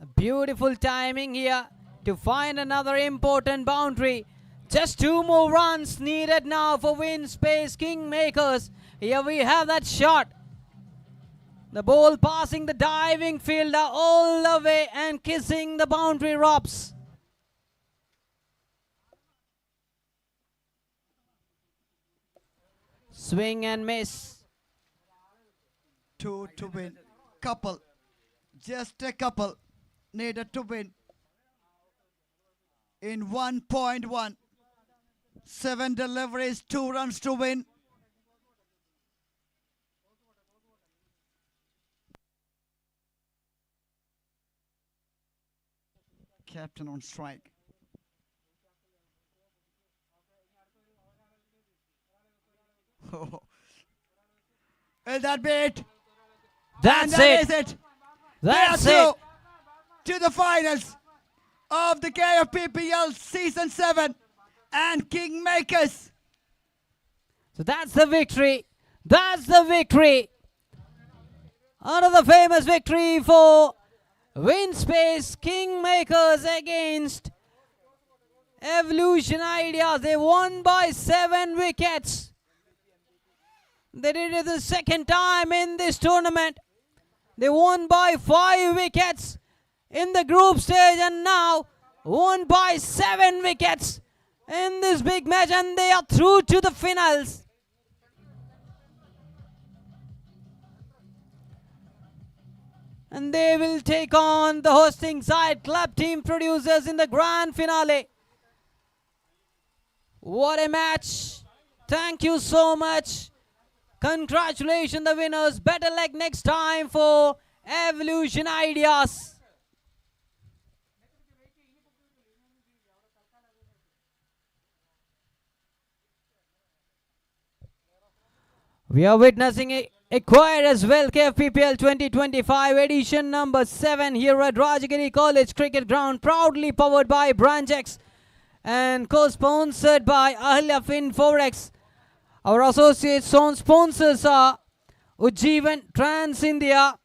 A beautiful timing here to find another important boundary. Just 2 more runs needed now for win space Kingmakers. Here we have that shot. The ball passing the diving fielder all the way and kissing the boundary ropes. Swing and miss. 2 to win. Couple. Just a couple needed to win. In 1.1. 7 deliveries, 2 runs to win. Captain on strike. Oh. Will that be it? That's And that it. is it. That's They are it. through to the finals of the KFPPL Season 7 and Kingmakers. So that's the victory. That's the victory. Another famous victory for Winspace Kingmakers against Evolution Ideas. They won by 7 wickets. They did it the second time in this tournament. They won by 5 wickets in the group stage and now won by 7 wickets in this big match, and they are through to the finals. And they will take on the hosting side Club Team Producers in the grand finale. What a match. Thank you so much. Congratulations the winners. Better luck next time for Evolution Ideas. We are witnessing a quiet as well KFPPL 2025 edition number 7 here at Rajagiri College Cricket Ground, proudly powered by Branchex and co-sponsored by Ahilya Fin Forex. Our associate sponsors are Ujjivan Trans India,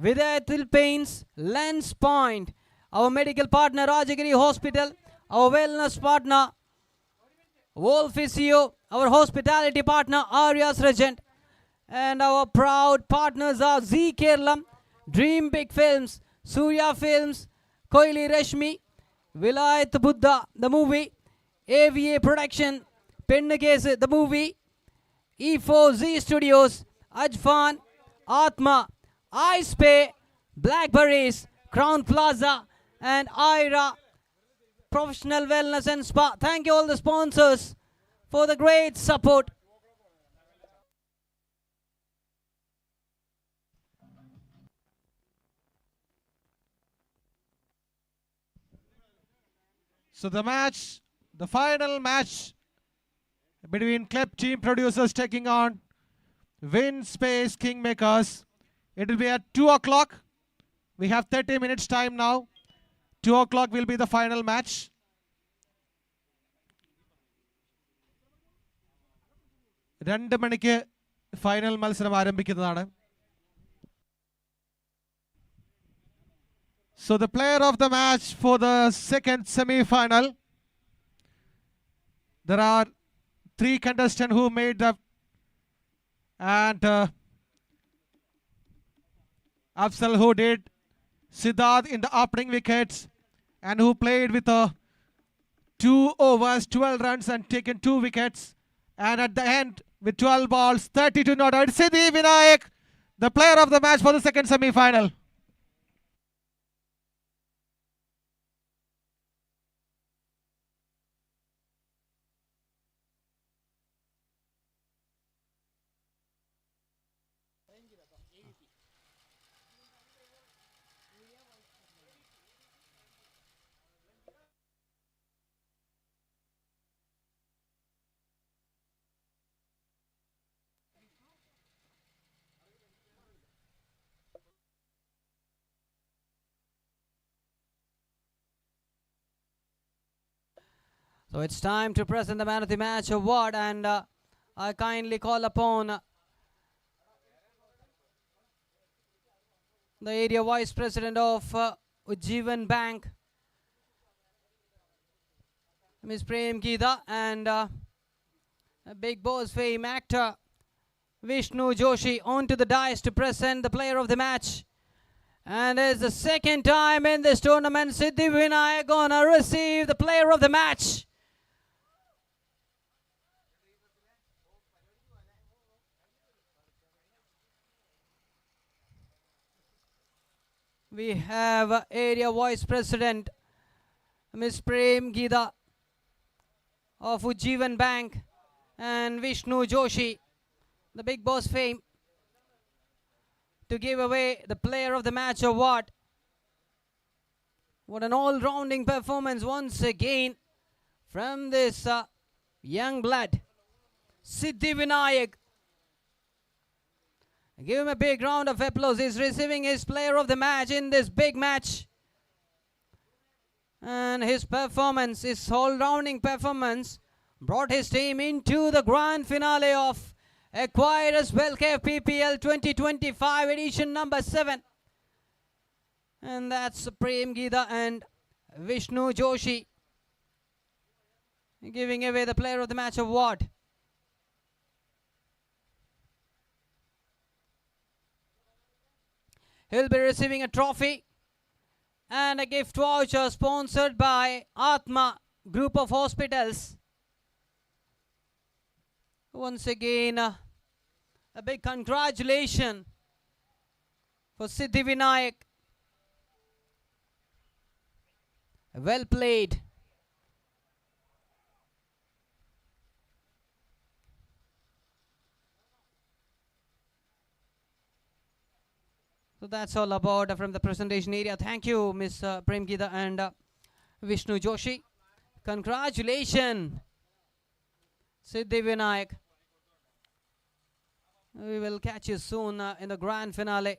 Vidayatil Paints, Lens Point, our medical partner Rajagiri Hospital, our wellness partner Wolf Physio, our hospitality partner Arias Regent, and our proud partners are Z Kerala, Dream Big Films, Surya Films, Koili Reshmi, Vilayat Buddha, the movie, AVA Production, Pendagese, the movie, E4Z Studios, Ajfan, Atma, iSpay, Blackberries, Crown Plaza, and Ira Professional Wellness and Spa. Thank you all the sponsors for the great support. So the final match between Club Team Producers taking on Win Space Kingmakers. It will be at 2 o'clock. We have 30 minutes time now. 2 o'clock will be the final match. രണ്ട് മണിക്ക് final മത്സരം ആരംഭിക്കുന്നതാണ്. So the player of the match for the second semi-final, there are three contestants who made the and Afzal who did, Siddharth in the opening wickets and who played with 2 overs, 12 runs and taken 2 wickets, and at the end with 12 balls, 32 not out. Siddhi Vinayak, the player of the match for the second semi-final. So it's time to present the Man of the Match award, and I kindly call upon the Area Vice President of Ujjivan Bank, Ms. Prem Geeta, and a Big Boss fame actor Vishnu Joshi onto the dais to present the Player of the Match. And it's the second time in this tournament Siddhi Vinayak gonna receive the Player of the Match. We have Area Vice President Ms. Prem Geeta of Ujjivan Bank and Vishnu Joshi, the Big Boss fame, to give away the Player of the Match award. What an all-rounding performance once again from this young blood, Siddhi Vinayak. Give him a big round of applause. He's receiving his Player of the Match in this big match. And his performance, his all-rounding performance, brought his team into the grand finale of Acquirers Welcare PPL 2025 edition number 7. And that's Prem Geeta and Vishnu Joshi giving away the Player of the Match award. He'll be receiving a trophy and a gift voucher sponsored by Atma Group of Hospitals. Once again, a big congratulations for Siddhi Vinayak. Well played. So that's all about from the presentation area. Thank you, Ms. Prem Geeta and Vishnu Joshi. Congratulations, Siddhi Vinayak. We will catch you soon in the grand finale,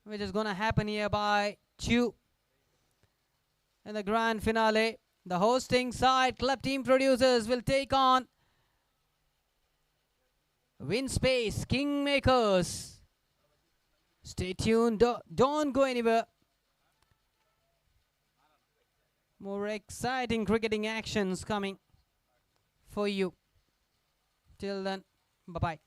which is going to happen here by 2. In the grand finale, the hosting side club team producers will take on WinSpace Kingmakers. Stay tuned, don't go anywhere. More exciting cricketing actions coming for you. Till then, bye-bye.